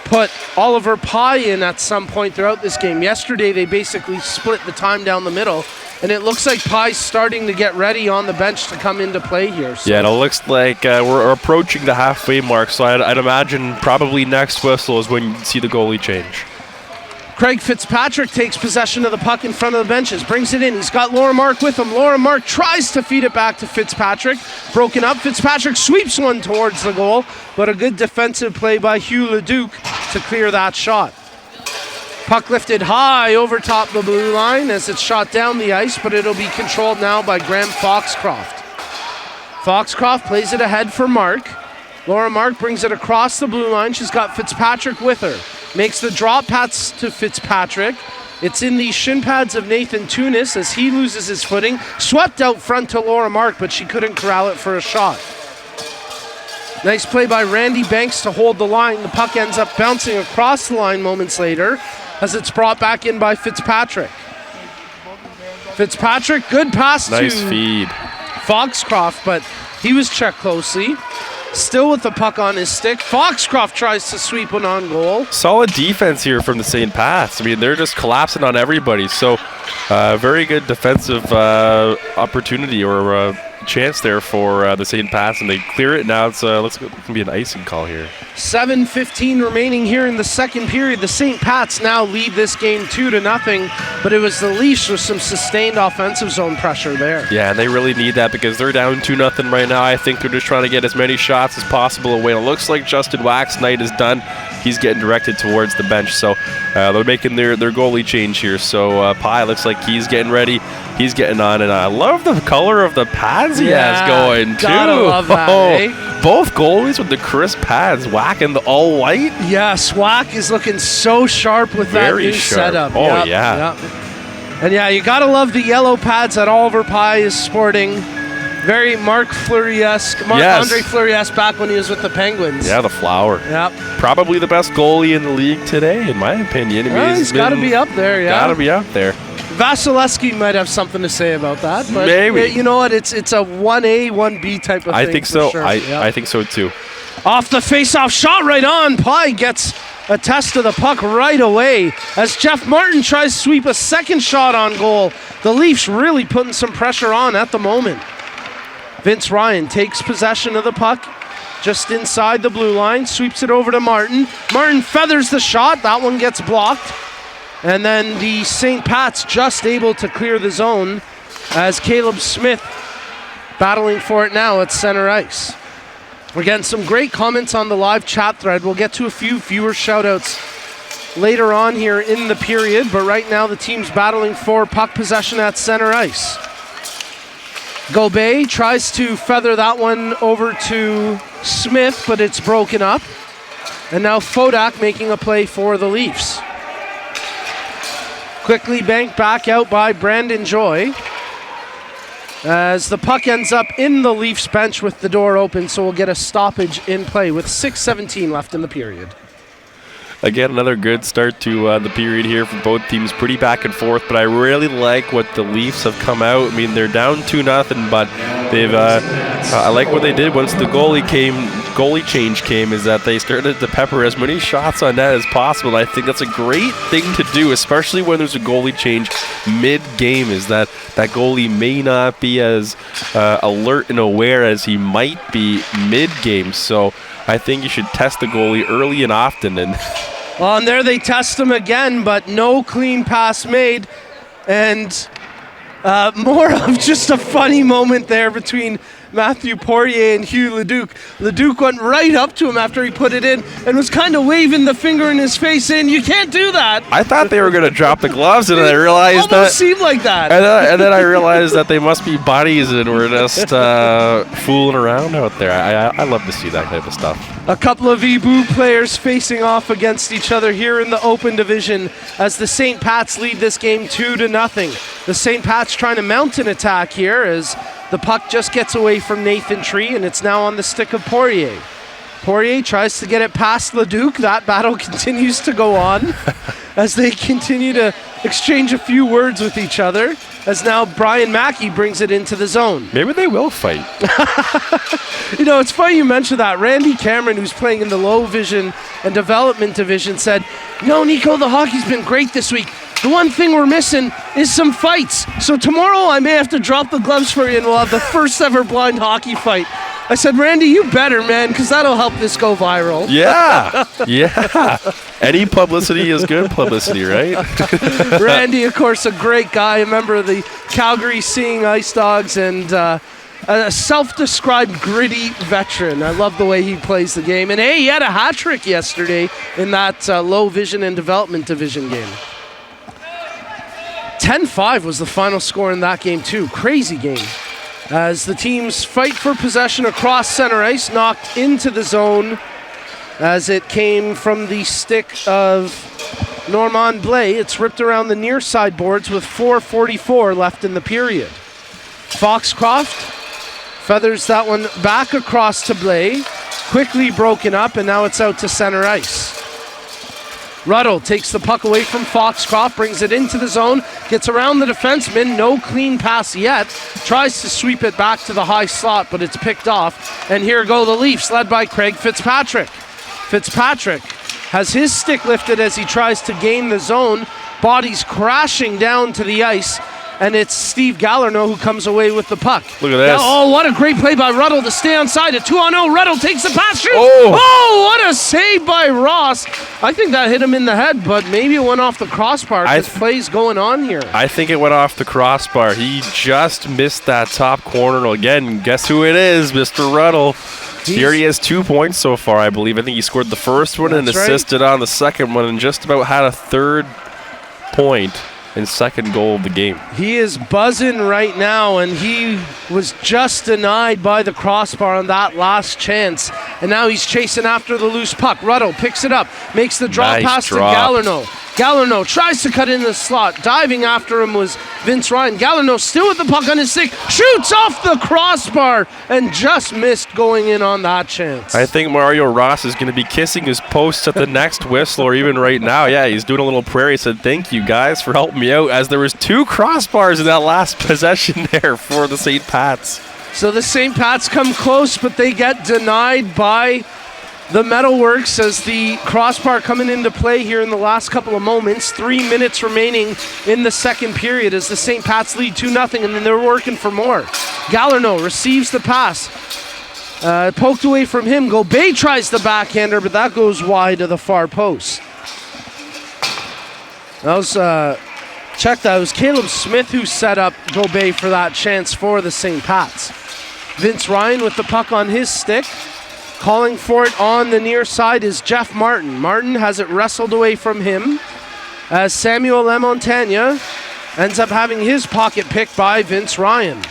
put Oliver Pye in at some point throughout this game. Yesterday, they basically split the time down the middle, and it looks like Pye's starting to get ready on the bench to come into play here. So. Yeah, it looks like we're approaching the halfway mark, so I'd imagine probably next whistle is when you see the goalie change. Craig Fitzpatrick takes possession of the puck in front of the benches, brings it in. He's got Laura Mark with him. Laura Mark tries to feed it back to Fitzpatrick. Broken up. Fitzpatrick sweeps one towards the goal, but a good defensive play by Hugh Leduc to clear that shot. Puck lifted high over top the blue line as it's shot down the ice, but it'll be controlled now by Graham Foxcroft. Foxcroft plays it ahead for Mark. Laura Mark brings it across the blue line. She's got Fitzpatrick with her. Makes the drop pass to Fitzpatrick. It's in the shin pads of Nathan Tunis as he loses his footing. Swept out front to Laura Mark, but she couldn't corral it for a shot. Nice play by Randy Banks to hold the line. The puck ends up bouncing across the line moments later as it's brought back in by Fitzpatrick. Fitzpatrick, good pass nice to feed. Foxcroft, but he was checked closely. Still with the puck on his stick. Foxcroft tries to sweep one on goal. Solid defense here from the St. Pat's. I mean, they're just collapsing on everybody. So, very good defensive opportunity or chance there for the St. Pat's, and they clear it. Now it's looks like it can be an icing call here. 7:15 remaining here in the second period. The St. Pat's now lead this game 2-0, but it was the Leafs with some sustained offensive zone pressure there. Yeah, and they really need that because they're down 2-0 right now. I think they're just trying to get as many shots as possible away. It looks like Justin Wack's night is done. He's getting directed towards the bench, so they're making their goalie change here. So Pye looks like he's getting ready. He's getting on, and I love the color of the pads he has going, too. Gotta love that, eh? Both goalies with the crisp pads, Wack in the all-white. Yes, Wack is looking so sharp with that Very new sharp. setup. Oh, Yep, yeah. yep. And yeah, you gotta love the yellow pads that Oliver Pye is sporting. Very Marc Fleury-esque. Yes. Andre Fleury-esque back when he was with the Penguins. Yeah, the flower. Yep. Probably the best goalie in the league today, in my opinion. I mean, He's got to be up there, yeah. Got to be up there. Vasilevsky might have something to say about that, but Maybe. you know what? It's a 1A, 1B type of thing. I think so. Sure. I think so too. Off the face-off shot right on. Pye gets a test of the puck right away as Jeff Martin tries to sweep a second shot on goal. The Leafs really putting some pressure on at the moment. Vince Ryan takes possession of the puck just inside the blue line, sweeps it over to Martin. Martin feathers the shot. That one gets blocked. And then the St. Pat's just able to clear the zone as Caleb Smith battling for it now at center ice. We're getting some great comments on the live chat thread. We'll get to a few viewer shout-outs later on here in the period, but right now the team's battling for puck possession at center ice. Gobey tries to feather that one over to Smith, but it's broken up. And now Fodak making a play for the Leafs. Quickly banked back out by Brandon Joy, as the puck ends up in the Leafs bench with the door open, so we'll get a stoppage in play with 6:17 left in the period. Again, another good start to the period here for both teams. Pretty back and forth, but I really like what the Leafs have come out. I mean, they're down 2-0, but they've. I like what they did once the goalie change came. Is that they started to pepper as many shots on net as possible. I think that's a great thing to do, especially when there's a goalie change mid-game. Is that goalie may not be as alert and aware as he might be mid-game. So I think you should test the goalie early and often. And well, and there they test him again, but no clean pass made. And more of just a funny moment there between Matthew Poirier and Hugh Leduc. Leduc went right up to him after he put it in and was kind of waving the finger in his face saying, "You can't do that." I thought they were going to drop the gloves, and I realized almost seemed like that. And then I realized that they must be buddies and were just fooling around out there. I love to see that type of stuff. A couple of EBU players facing off against each other here in the Open Division as the St. Pats lead this game 2-0. The St. Pats trying to mount an attack here as the puck just gets away from Nathan Tree, and it's now on the stick of Poirier. Poirier tries to get it past Leduc. That battle continues to go on as they continue to exchange a few words with each other, as now Brian Mackey brings it into the zone. Maybe they will fight. You know, it's funny you mentioned that. Randy Cameron, who's playing in the low vision and development division, said, "No, Nico, the hockey's been great this week. The one thing we're missing is some fights. So tomorrow I may have to drop the gloves for you and we'll have the first ever blind hockey fight." I said, "Randy, you better, man, because that'll help this go viral." Yeah. Any publicity is good publicity, right? Randy, of course, a great guy, a member of the Calgary Seeing Ice Dogs, and a self-described gritty veteran. I love the way he plays the game. And hey, he had a hat trick yesterday in that low vision and development division game. 10-5 was the final score in that game too. Crazy game. As the teams fight for possession across center ice, knocked into the zone as it came from the stick of Normand Blais. It's ripped around the near side boards with 4:44 left in the period. Foxcroft feathers that one back across to Blais. Quickly broken up, and now it's out to center ice. Ruddle takes the puck away from Foxcroft, brings it into the zone, gets around the defenseman, no clean pass yet, tries to sweep it back to the high slot, but it's picked off. And here go the Leafs, led by Craig Fitzpatrick. Fitzpatrick has his stick lifted as he tries to gain the zone, bodies crashing down to the ice, and it's Steve Gallarno who comes away with the puck. Look at this. Oh, what a great play by Ruddle to stay on side. A 2-on-0. Ruddle takes the pass, shoots. Oh, what a save by Ross. I think that hit him in the head, but maybe it went off the crossbar. This play's going on here. I think it went off the crossbar. He just missed that top corner. Again, guess who it is? Mr. Ruddle. Here he has 2 points so far, I believe. I think he scored the first one and assisted on the second one and just about had a third point and second goal of the game. He is buzzing right now, and he was just denied by the crossbar on that last chance. And now he's chasing after the loose puck. Ruddle picks it up, makes the draw pass to Gallarno. Gallarno tries to cut in the slot. Diving after him was Vince Ryan. Gallarno still with the puck on his stick. Shoots off the crossbar and just missed going in on that chance. I think Mario Ross is going to be kissing his posts at the next whistle, or even right now. Yeah, he's doing a little prayer. He said, "Thank you guys for helping me out," as there was 2 crossbars in that last possession there for the St. Pats. So the St. Pats come close, but they get denied by the Metalworks as the crossbar coming into play here in the last couple of moments. 3 minutes remaining in the second period as the St. Pats lead 2-0, and then they're working for more. Gallarno receives the pass. Poked away from him. Gobey tries the backhander, but that goes wide to the far post. That was, check that. It was Caleb Smith who set up Gobey for that chance for the St. Pats. Vince Ryan with the puck on his stick. Calling for it on the near side is Jeff Martin. Martin has it wrestled away from him as Samuel LaMontagne ends up having his pocket picked by Vince Ryan.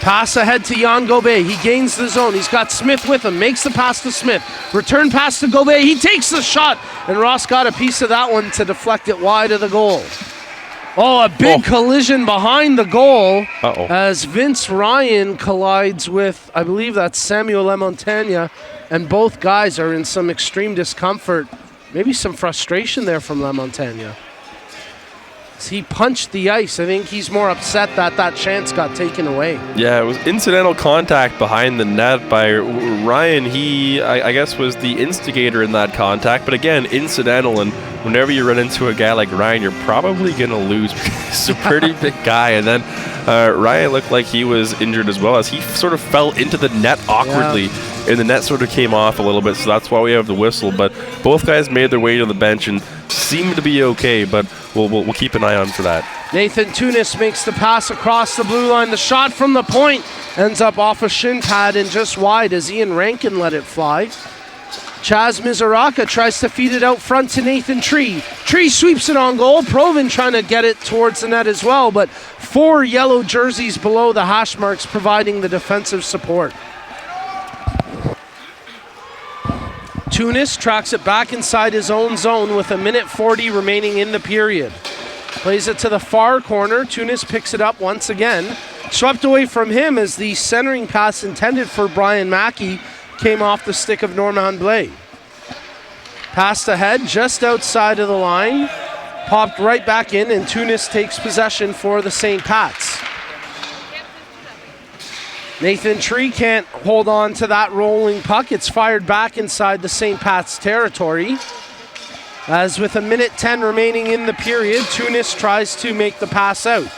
Pass ahead to Jan Gobet. He gains the zone. He's got Smith with him. Makes the pass to Smith. Return pass to Gobet. He takes the shot. And Ross got a piece of that one to deflect it wide of the goal. Oh, a big collision behind the goal as Vince Ryan collides with, I believe that's Samuel LaMontagne, and both guys are in some extreme discomfort. Maybe some frustration there from LaMontagne. He punched the ice. I think he's more upset that that chance got taken away. Yeah, it was incidental contact behind the net by Ryan. He, I guess, was the instigator in that contact. But again, incidental. And whenever you run into a guy like Ryan, you're probably going to lose because he's a pretty big guy. And then Ryan looked like he was injured as well, as he sort of fell into the net awkwardly. Yeah. And the net sort of came off a little bit, so that's why we have the whistle. But both guys made their way to the bench and seemed to be okay, but we'll keep an eye on for that. Nathan Tunis makes the pass across the blue line. The shot from the point ends up off a shin pad and just wide as Ian Rankin let it fly. Chaz Mizoraka tries to feed it out front to Nathan Tree. Tree sweeps it on goal. Provin trying to get it towards the net as well, but 4 yellow jerseys below the hash marks providing the defensive support. Tunis tracks it back inside his own zone with 1:40 remaining in the period. Plays it to the far corner. Tunis picks it up once again. Swept away from him as the centering pass intended for Brian Mackey came off the stick of Normand Blais. Passed ahead just outside of the line. Popped right back in, and Tunis takes possession for the St. Pats. Nathan Tree can't hold on to that rolling puck. It's fired back inside the St. Pat's territory. As with 1:10 remaining in the period, Tunis tries to make the pass out.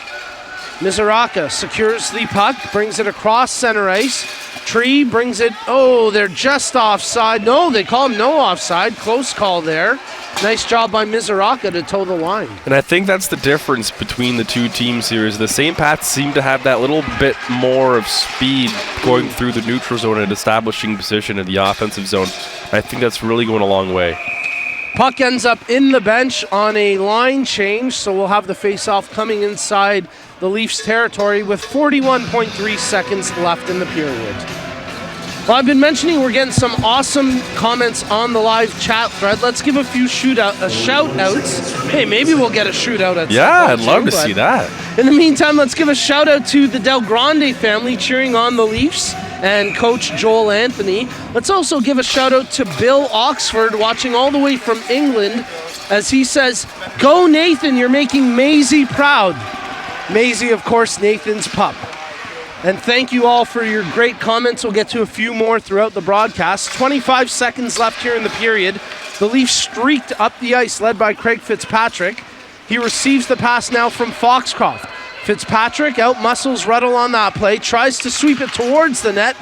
Mizoraka secures the puck, brings it across center ice. Tree brings it, they're just offside. No, they call him no offside. Close call there. Nice job by Mizoraka to toe the line. And I think that's the difference between the two teams here, is the St. Pats seem to have that little bit more of speed going through the neutral zone and establishing position in the offensive zone. I think that's really going a long way. Puck ends up in the bench on a line change, so we'll have the face-off coming inside the Leafs territory with 41.3 seconds left in the period. Well, I've been mentioning we're getting some awesome comments on the live chat thread. Let's give a few shout-outs. Hey, maybe we'll get a shootout at some point, I'd love to see that. In the meantime, let's give a shout-out to the Del Grande family cheering on the Leafs and Coach Joel Anthony. Let's also give a shout-out to Bill Oxford watching all the way from England as he says, "Go Nathan, you're making Maisie proud." Maisie, of course, Nathan's pup. And thank you all for your great comments. We'll get to a few more throughout the broadcast. 25 seconds left here in the period. The Leafs streaked up the ice, led by Craig Fitzpatrick. He receives the pass now from Foxcroft. Fitzpatrick out-muscles Ruddle on that play, tries to sweep it towards the net.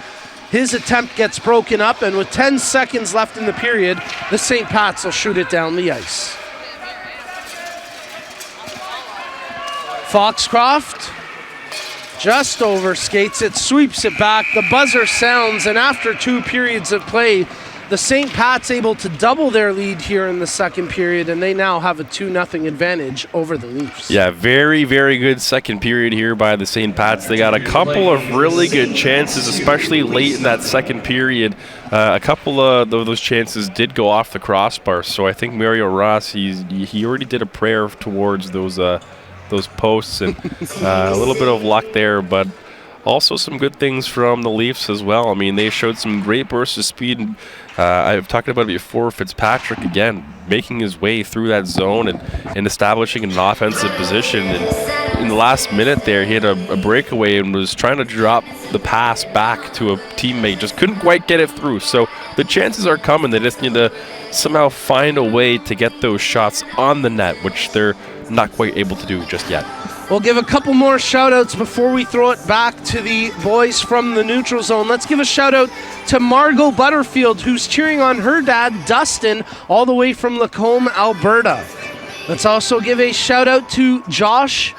His attempt gets broken up, and with 10 seconds left in the period, the St. Pats will shoot it down the ice. Foxcroft just overskates it, sweeps it back. The buzzer sounds, and after 2 periods of play, the St. Pat's able to double their lead here in the second period, and they now have a 2-0 advantage over the Leafs. Yeah, very, very good second period here by the St. Pat's. They got a couple of really good chances, especially late in that second period. A couple of those chances did go off the crossbar, so I think Mario Ross, he already did a prayer towards those posts, and a little bit of luck there, but also some good things from the Leafs as well. I mean, they showed some great bursts of speed. And, I've talked about it before. Fitzpatrick, again, making his way through that zone and establishing an offensive position. And in the last minute there, he had a breakaway and was trying to drop the pass back to a teammate. Just couldn't quite get it through. So the chances are coming. They just need to somehow find a way to get those shots on the net, which they're not quite able to do just yet. We'll give a couple more shout-outs before we throw it back to the boys from the neutral zone. Let's give a shout-out to Margot Butterfield, who's cheering on her dad, Dustin, all the way from Lacombe, Alberta. Let's also give a shout-out to Josh,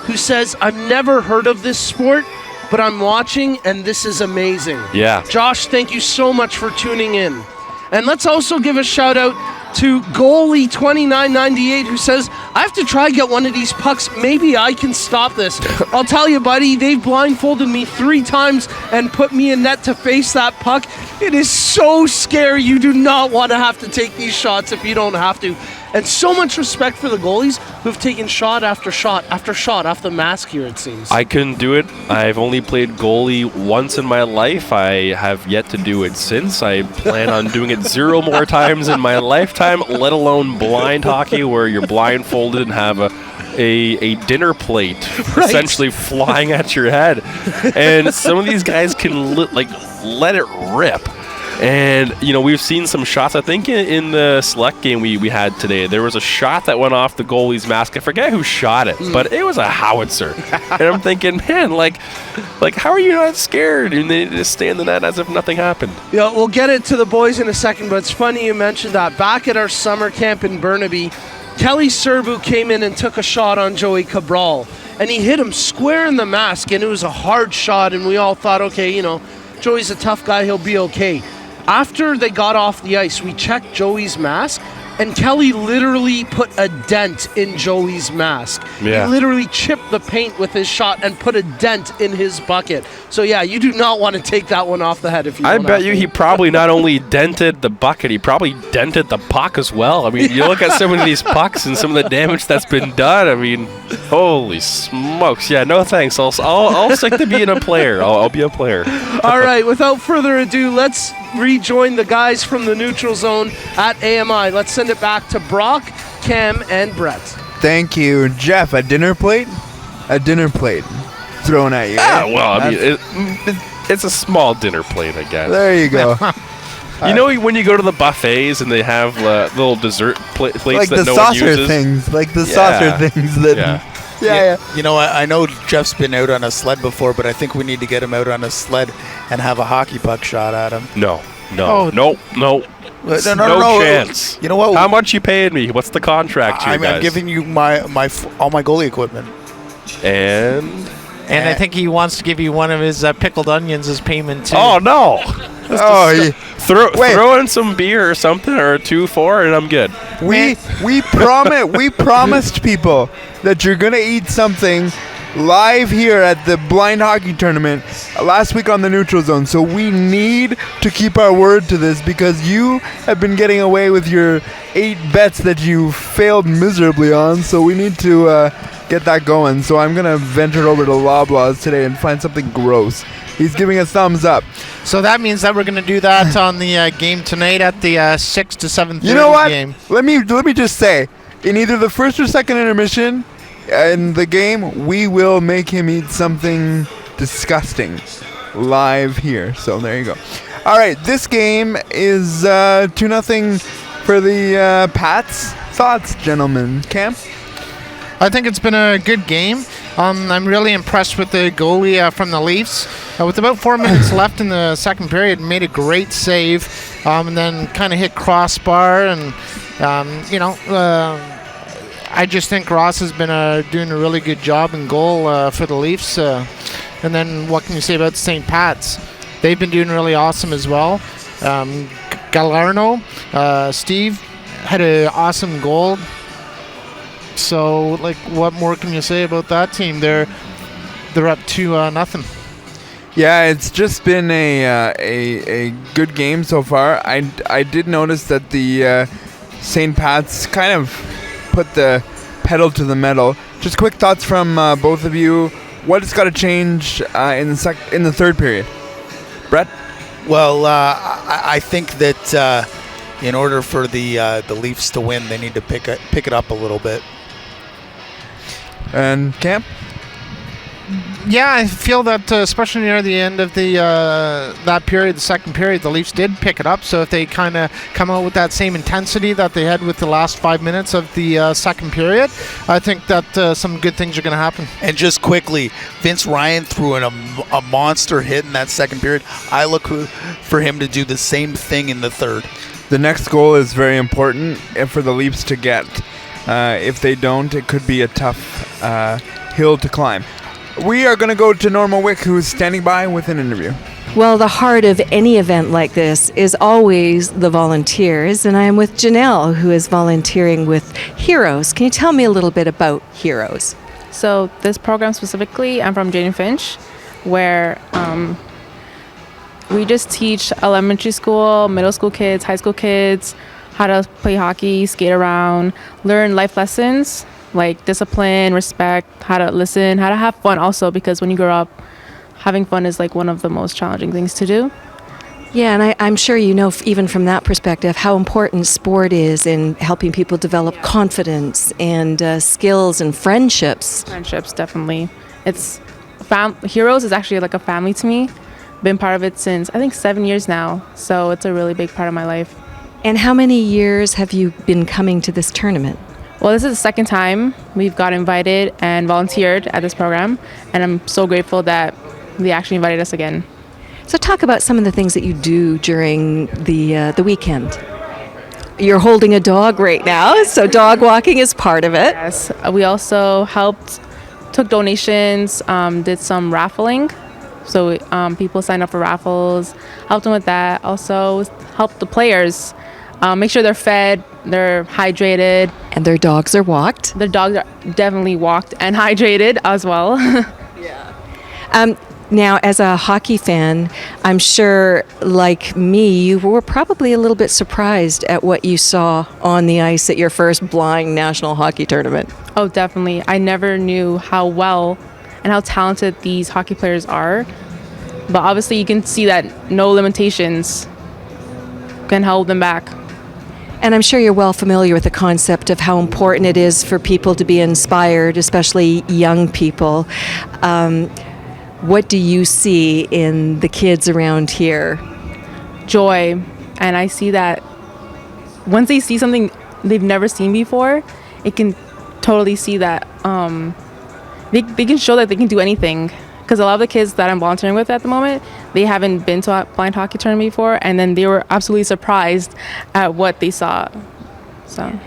who says, "I've never heard of this sport, but I'm watching, and this is amazing. Yeah. Josh, thank you so much for tuning in. And let's also give a shout out to goalie 2998 who says, I have to try get one of these pucks. Maybe I can stop this. I'll tell you, buddy, they've blindfolded me 3 times and put me in net to face that puck. It is so scary. You do not want to have to take these shots if you don't have to. And so much respect for the goalies who've taken shot after shot after shot off the mask here, it seems. I couldn't do it. I've only played goalie once in my life. I have yet to do it since. I plan on doing it 0 more times in my lifetime, let alone blind hockey where you're blindfolded and have a dinner plate essentially flying at your head. And some of these guys can let it rip. And, you know, we've seen some shots. I think in the select game we had today, there was a shot that went off the goalie's mask. I forget who shot it, but it was a howitzer. And I'm thinking, man, like how are you not scared? And they just stay in the net as if nothing happened. Yeah, we'll get it to the boys in a second, but it's funny you mentioned that. Back at our summer camp in Burnaby, Kelly Serbu came in and took a shot on Joey Cabral, and he hit him square in the mask, and it was a hard shot, and we all thought, okay, you know, Joey's a tough guy, he'll be okay. After they got off the ice, we checked Joey's mask, and Kelly literally put a dent in Joey's mask. Yeah. He literally chipped the paint with his shot and put a dent in his bucket. So yeah, you do not want to take that one off the head if you I don't bet have you to. he probably not only dented the bucket, he probably dented the puck as well. I mean, you look at some of these pucks and some of the damage that's been done. I mean, holy smokes. Yeah, no thanks. I'll stick to being a player. I'll be a player. All right, without further ado, let's rejoin the guys from the neutral zone at AMI. Let's send it back to Brock, Cam, and Brett. Thank you, Jeff. A dinner plate? A dinner plate thrown at you. Yeah, eh? well, I mean, it's a small dinner plate, I guess. There you go. You know when you go to the buffets and they have little dessert plates Like that the no one saucer uses? things. Like the Yeah. saucer things that. Yeah. Yeah. You know, I know Jeff's been out on a sled before, but I think we need to get him out on a sled and have a hockey puck shot at him. No. Oh. No. No, Chance. You know what? How much you paying me? What's the contract here, guys? I'm giving you all my goalie equipment. And I think he wants to give you one of his pickled onions as payment too. oh no! Throw Wait. in some beer or something, or 2-4, and I'm good. We promised people that you're gonna eat something live here at the blind hockey tournament last week on the neutral zone. So we need to keep our word to this because you have been getting away with your 8 bets that you failed miserably on. So we need to get that going. So I'm gonna venture over to Loblaws today and find something gross. He's giving us thumbs up. So that means that we're going to do that on the game tonight at the 6 to 7:30 You know what? game. Let me just say, in either the first or second intermission in the game, we will make him eat something disgusting live here. So there you go. All right, this game is 2-0 for the Pats. Thoughts, gentlemen? Cam? I think it's been a good game. I'm really impressed with the goalie from the Leafs. With about 4 minutes left in the second period, made a great save, and then kind of hit crossbar. And I just think Ross has been doing a really good job in goal for the Leafs. And then what can you say about St. Pat's? They've been doing really awesome as well. Galarno, Steve, had an awesome goal. So, what more can you say about that team? They're up 2-0. Yeah, it's just been a good game so far. I did notice that the St. Pat's kind of put the pedal to the metal. Just quick thoughts from both of you. What has got to change in the third period? Brett? Well, I think that in order for the Leafs to win, they need to pick it up a little bit. And Cam? Yeah, I feel that especially near the end of that period, the second period, the Leafs did pick it up. So if they kind of come out with that same intensity that they had with the last 5 minutes of the second period, I think that some good things are going to happen. And just quickly, Vince Ryan threw in a monster hit in that second period. I look for him to do the same thing in the third. The next goal is very important for the Leafs to get. If they don't, it could be a tough hill to climb. We are going to go to Norma Wick, who's standing by with an interview. Well, the heart of any event like this is always the volunteers, and I am with Janelle, who is volunteering with Heroes. Can you tell me a little bit about Heroes? So this program specifically, I'm from Jane Finch, where we just teach elementary school, middle school kids, high school kids how to play hockey, skate around, learn life lessons like discipline, respect, how to listen, how to have fun also, because when you grow up, having fun is like one of the most challenging things to do. Yeah, and I'm sure you know, even from that perspective, how important sport is in helping people develop confidence and skills and friendships. Friendships, definitely. Heroes is actually like a family to me. Been part of it since, I think, 7 years now. So it's a really big part of my life. And how many years have you been coming to this tournament? Well, this is the second time we've got invited and volunteered at this program. And I'm so grateful that they actually invited us again. So talk about some of the things that you do during the weekend. You're holding a dog right now, so dog walking is part of it. Yes, we also took donations, did some raffling. So people signed up for raffles, helped them with that. Also helped the players make sure they're fed, they're hydrated. And their dogs are walked. Their dogs are definitely walked and hydrated as well. Yeah. Now, as a hockey fan, I'm sure, like me, you were probably a little bit surprised at what you saw on the ice at your first blind national hockey tournament. Oh, definitely. I never knew how well and how talented these hockey players are. But obviously, you can see that no limitations can hold them back. And I'm sure you're well familiar with the concept of how important it is for people to be inspired, especially young people. What do you see in the kids around here? Joy. And I see that once they see something they've never seen before, it can totally see that they can show that they can do anything. Because a lot of the kids that I'm volunteering with at the moment, they haven't been to a blind hockey tournament before, and then they were absolutely surprised at what they saw. So.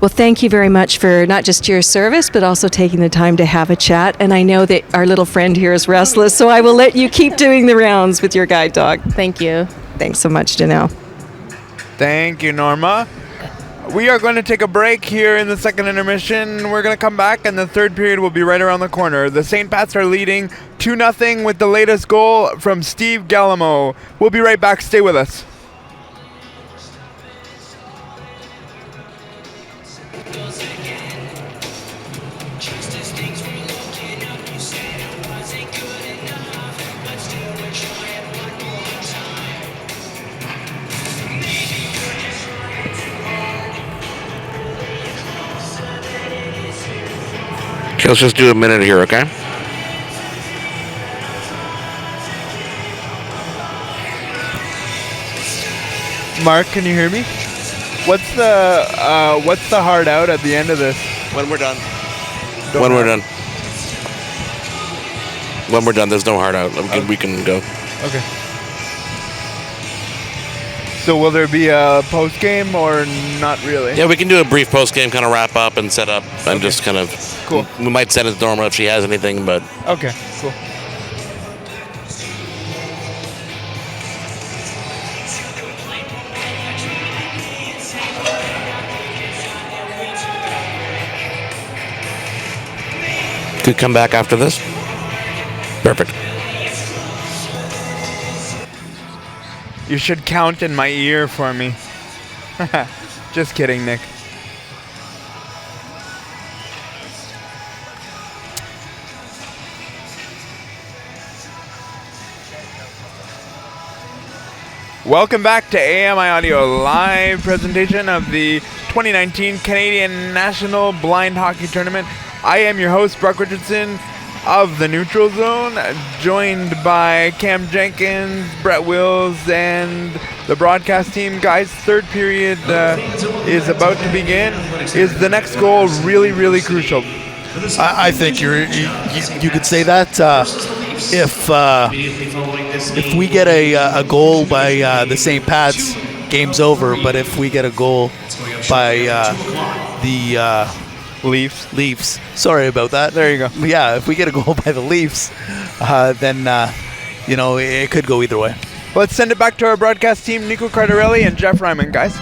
Well, thank you very much for not just your service, but also taking the time to have a chat. And I know that our little friend here is restless, so I will let you keep doing the rounds with your guide dog. Thank you. Thanks so much, Janelle. Thank you, Norma. We are going to take a break here in the second intermission. We're going to come back, and the third period will be right around the corner. The St. Pats are leading 2-0 with the latest goal from Steve Galamo. We'll be right back. Stay with us. Okay, let's just do a minute here, okay? Mark, can you hear me? What's the hard out at the end of this? When we're done. When we're done. When we're done, there's no hard out. We can go. Okay. So will there be a post game or not really? Yeah, we can do a brief post game, kind of wrap up and set up, and just kind of. Cool. We might send it to Norma if she has anything, but. Okay. Cool. Could come back after this. Perfect. You should count in my ear for me. Just kidding, Nick. Welcome back to AMI Audio live presentation of the 2019 Canadian National Blind Hockey Tournament. I am your host, Brock Richardson of the Neutral Zone, joined by Cam Jenkins, Brett Wills, and the broadcast team. Guys, third period is about to begin. Is the next goal really, really crucial? I think you could say that if we get a goal by the St. Pat's, game's over. But if we get a goal by the Leafs. Leafs. Sorry about that. There you go. Yeah, if we get a goal by the Leafs, then, it could go either way. Let's send it back to our broadcast team, Nico Cardarelli and Jeff Ryman, guys.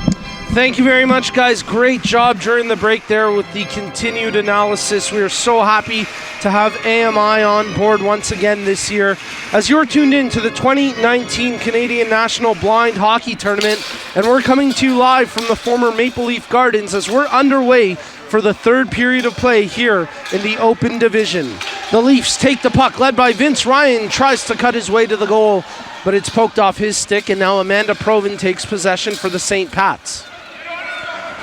Thank you very much, guys. Great job during the break there with the continued analysis. We are so happy to have AMI on board once again this year. As you're tuned in to the 2019 Canadian National Blind Hockey Tournament, and we're coming to you live from the former Maple Leaf Gardens as we're underway for the third period of play here in the Open Division. The Leafs take the puck, led by Vince Ryan, tries to cut his way to the goal, but it's poked off his stick, and now Amanda Provin takes possession for the St. Pats.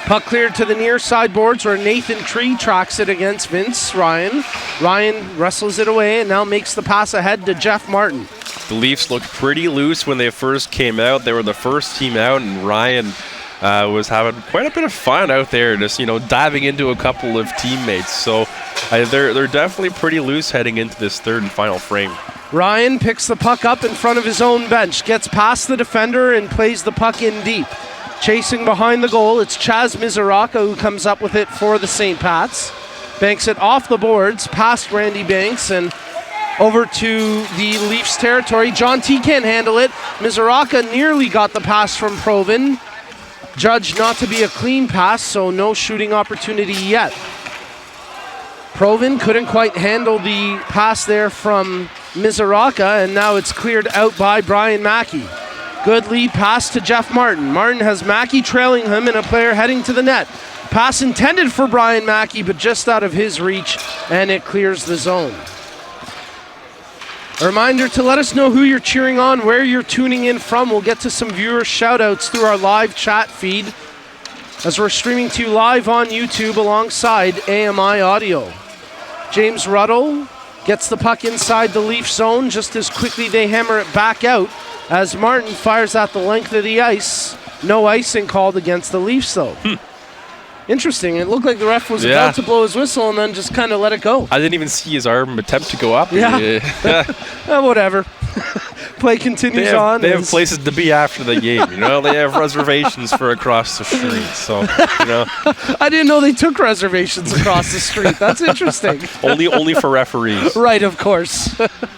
Puck cleared to the near side boards where Nathan Tree tracks it against Vince Ryan. Ryan wrestles it away and now makes the pass ahead to Jeff Martin. The Leafs looked pretty loose when they first came out. They were the first team out, and Ryan was having quite a bit of fun out there, just diving into a couple of teammates. So they're definitely pretty loose heading into this third and final frame. Ryan picks the puck up in front of his own bench, gets past the defender and plays the puck in deep. Chasing behind the goal, it's Chaz Mizoraka who comes up with it for the St. Pats. Banks it off the boards, past Randy Banks, and over to the Leafs territory. John T can't handle it. Mizoraka nearly got the pass from Provin. Judged not to be a clean pass, so no shooting opportunity yet. Provin couldn't quite handle the pass there from Mizoraka, and now it's cleared out by Brian Mackey. Good lead pass to Jeff Martin. Martin has Mackey trailing him and a player heading to the net. Pass intended for Brian Mackey, but just out of his reach, and it clears the zone. A reminder to let us know who you're cheering on, where you're tuning in from. We'll get to some viewer shout-outs through our live chat feed as we're streaming to you live on YouTube alongside AMI Audio. James Ruddle gets the puck inside the Leaf zone. Just as quickly they hammer it back out as Martin fires out the length of the ice. No icing called against the Leafs, though. Interesting. It looked like the ref was about to blow his whistle and then just kind of let it go. I didn't even see his arm attempt to go up. Whatever. Play continues on. They have places to be after the game. They have reservations for across the street. So, I didn't know they took reservations across the street. That's interesting. only for referees. Right, of course.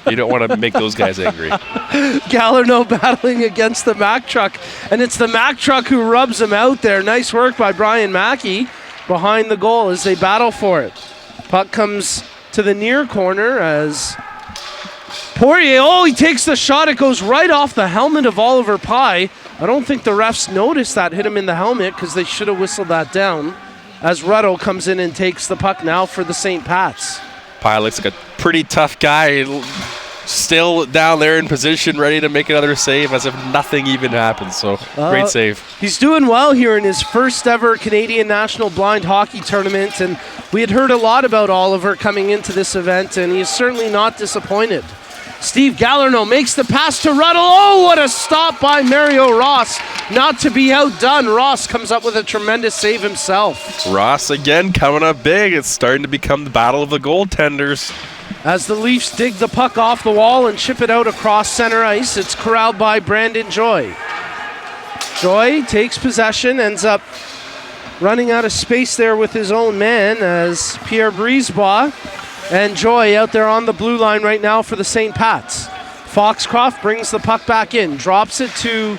You don't want to make those guys angry. Galarno battling against the Mack truck, and it's the Mack truck who rubs him out there. Nice work by Brian Mackey behind the goal as they battle for it. Puck comes to the near corner as Poirier, he takes the shot. It goes right off the helmet of Oliver Pye. I don't think the refs noticed that hit him in the helmet because they should have whistled that down as Ruddle comes in and takes the puck now for the St. Pats. Pye looks like a pretty tough guy, still down there in position, ready to make another save as if nothing even happened. So, great save. He's doing well here in his first ever Canadian National Blind Hockey Tournament, and we had heard a lot about Oliver coming into this event, and he's certainly not disappointed. Steve Galarno makes the pass to Ruddle. Oh, what a stop by Mario Ross. Not to be outdone, Ross comes up with a tremendous save himself. Ross again coming up big. It's starting to become the battle of the goaltenders. As the Leafs dig the puck off the wall and chip it out across center ice, it's corralled by Brandon Joy. Joy takes possession, ends up running out of space there with his own man as Pierre Brisebois and Joy out there on the blue line right now for the St. Pats. Foxcroft brings the puck back in, drops it to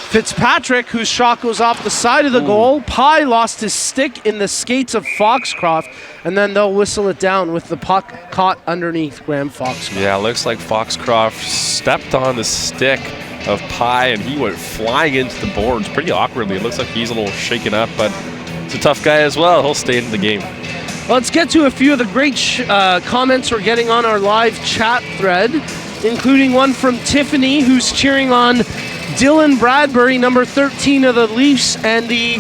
Fitzpatrick, whose shot goes off the side of the goal. Pye lost his stick in the skates of Foxcroft, and then they'll whistle it down with the puck caught underneath Graham Foxcroft. Yeah, it looks like Foxcroft stepped on the stick of Pye, and he went flying into the boards pretty awkwardly. It looks like he's a little shaken up, but he's a tough guy as well. He'll stay in the game. Let's get to a few of the great comments we're getting on our live chat thread, including one from Tiffany, who's cheering on Dylan Bradbury, number 13 of the Leafs, and the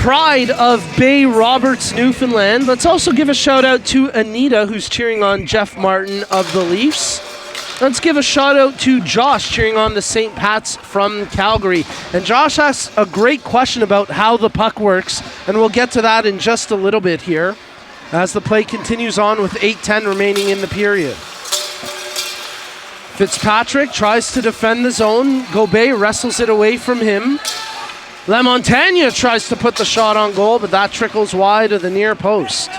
pride of Bay Roberts, Newfoundland. Let's also give a shout out to Anita, who's cheering on Jeff Martin of the Leafs. Let's give a shout out to Josh, cheering on the St. Pats from Calgary. And Josh asks a great question about how the puck works, and we'll get to that in just a little bit here as the play continues on with 8:10 remaining in the period. Fitzpatrick tries to defend the zone. Gobet wrestles it away from him. LaMontagne tries to put the shot on goal, but that trickles wide of the near post.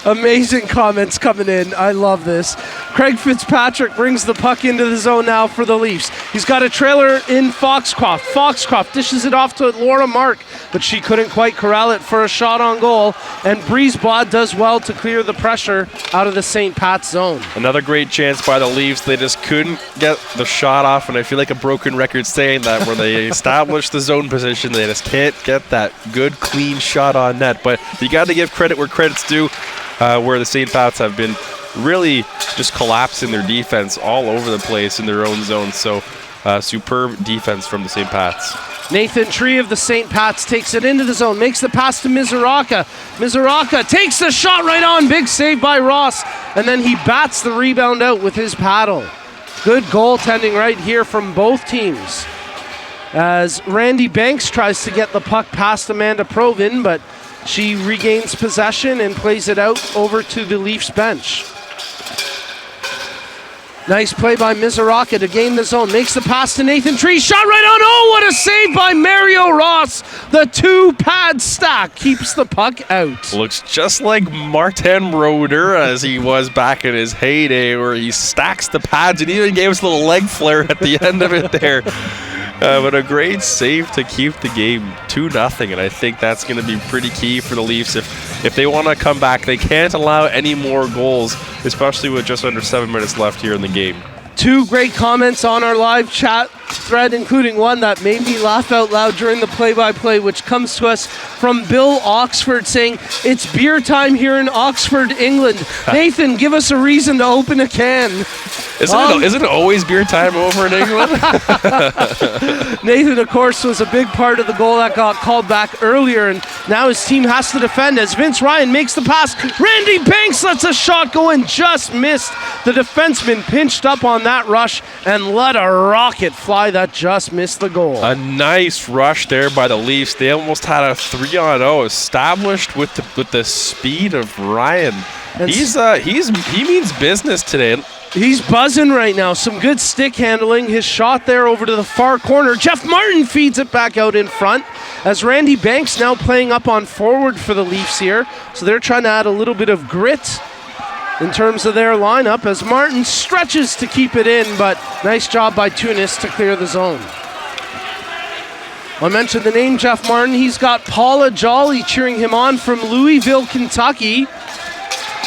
Amazing comments coming in. I love this. Craig Fitzpatrick brings the puck into the zone now for the Leafs. He's got a trailer in Foxcroft. Foxcroft dishes it off to Laura Mark, but she couldn't quite corral it for a shot on goal. And Brisebois does well to clear the pressure out of the St. Pat's zone. Another great chance by the Leafs. They just couldn't get the shot off, and I feel like a broken record saying that, where they established the zone position. They just can't get that good, clean shot on net. But you got to give credit where credit's due, where the St. Pats have been really just collapsing their defense all over the place in their own zone. So superb defense from the St. Pats. Nathan Tree of the St. Pat's takes it into the zone, makes the pass to Mizuraka. Mizuraka takes the shot right on. Big save by Ross, and then he bats the rebound out with his paddle. Good goaltending right here from both teams. As Randy Banks tries to get the puck past Amanda Provin, but she regains possession and plays it out over to the Leafs bench. Nice play by Mizuraka to gain the zone. Makes the pass to Nathan Tree. Shot right on. Oh, what a save by Mario Ross. The two-pad stack keeps the puck out. Looks just like Martin Roeder as he was back in his heyday, where he stacks the pads and even gave us a little leg flare at the end of it there. But a great save to keep the game 2-0, and I think that's going to be pretty key for the Leafs. If they want to come back, they can't allow any more goals, especially with just under 7 minutes left here in the game. Two great comments on our live chat thread, including one that made me laugh out loud during the play-by-play, which comes to us from Bill Oxford saying, "It's beer time here in Oxford, England. Nathan, give us a reason to open a can." Isn't it always beer time over in England? Nathan, of course, was a big part of the goal that got called back earlier, and now his team has to defend as Vince Ryan makes the pass. Randy Banks lets a shot go and just missed. The defenseman pinched up on that rush and let a rocket fly that just missed the goal. A nice rush there by the Leafs. They almost had a 3-on-0 established with the speed of Ryan. He means business today. He's buzzing right now. Some good stick handling. His shot there over to the far corner. Jeff Martin feeds it back out in front as Randy Banks now playing up on forward for the Leafs here. So they're trying to add a little bit of grit in terms of their lineup as Martin stretches to keep it in, but nice job by Tunis to clear the zone. I mentioned the name Jeff Martin. He's got Paula Jolly cheering him on from Louisville, Kentucky.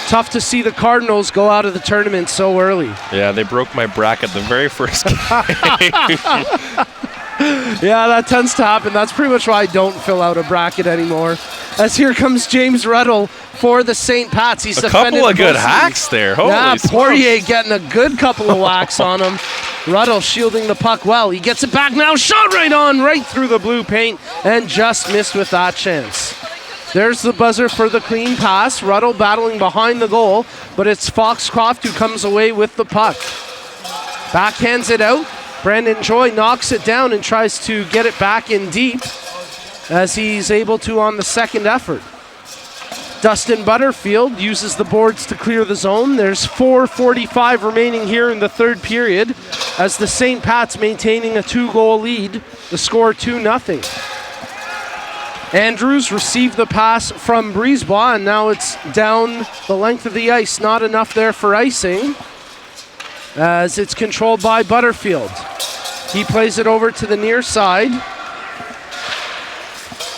Tough to see the Cardinals go out of the tournament so early. Yeah, they broke my bracket the very first game. Yeah, that tends to happen. That's pretty much why I don't fill out a bracket anymore. As here comes James Ruddle for the St. Pats. He's a couple of good hacks there. Holy Poirier getting a good couple of whacks on him. Ruddle shielding the puck well. He gets it back now. Shot right on, right through the blue paint, and just missed with that chance. There's the buzzer for the clean pass. Ruddle battling behind the goal, but it's Foxcroft who comes away with the puck. Backhands it out. Brandon Joy knocks it down and tries to get it back in deep as he's able to on the second effort. Dustin Butterfield uses the boards to clear the zone. There's 4:45 remaining here in the third period as the St. Pat's maintaining a 2-goal lead. The score 2-0. Andrews received the pass from Brisebois, and now it's down the length of the ice. Not enough there for icing, as it's controlled by Butterfield. He plays it over to the near side,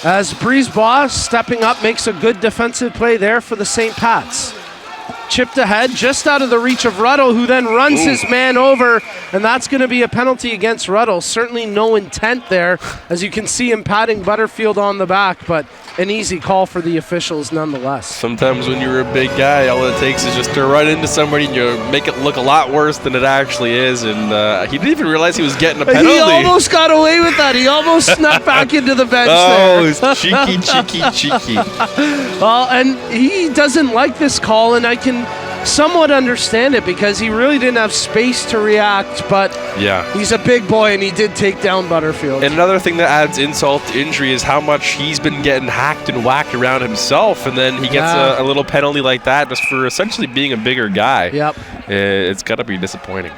as Brisebois, stepping up, makes a good defensive play there for the St. Pat's. Chipped ahead, just out of the reach of Ruddle, who then runs his man over, and that's going to be a penalty against Ruddle. Certainly no intent there, as you can see him patting Butterfield on the back, but an easy call for the officials nonetheless. Sometimes when you're a big guy, all it takes is just to run into somebody and you make it look a lot worse than it actually is, and he didn't even realize he was getting a penalty. He almost got away with that. He almost snuck back into the bench there. Oh, it's cheeky. Well, and he doesn't like this call, and I can somewhat understand it because he really didn't have space to react, but yeah, he's a big boy and he did take down Butterfield. And another thing that adds insult to injury is how much he's been getting hacked and whacked around himself, and then he gets a little penalty like that just for essentially being a bigger guy. Yep. It's got to be disappointing.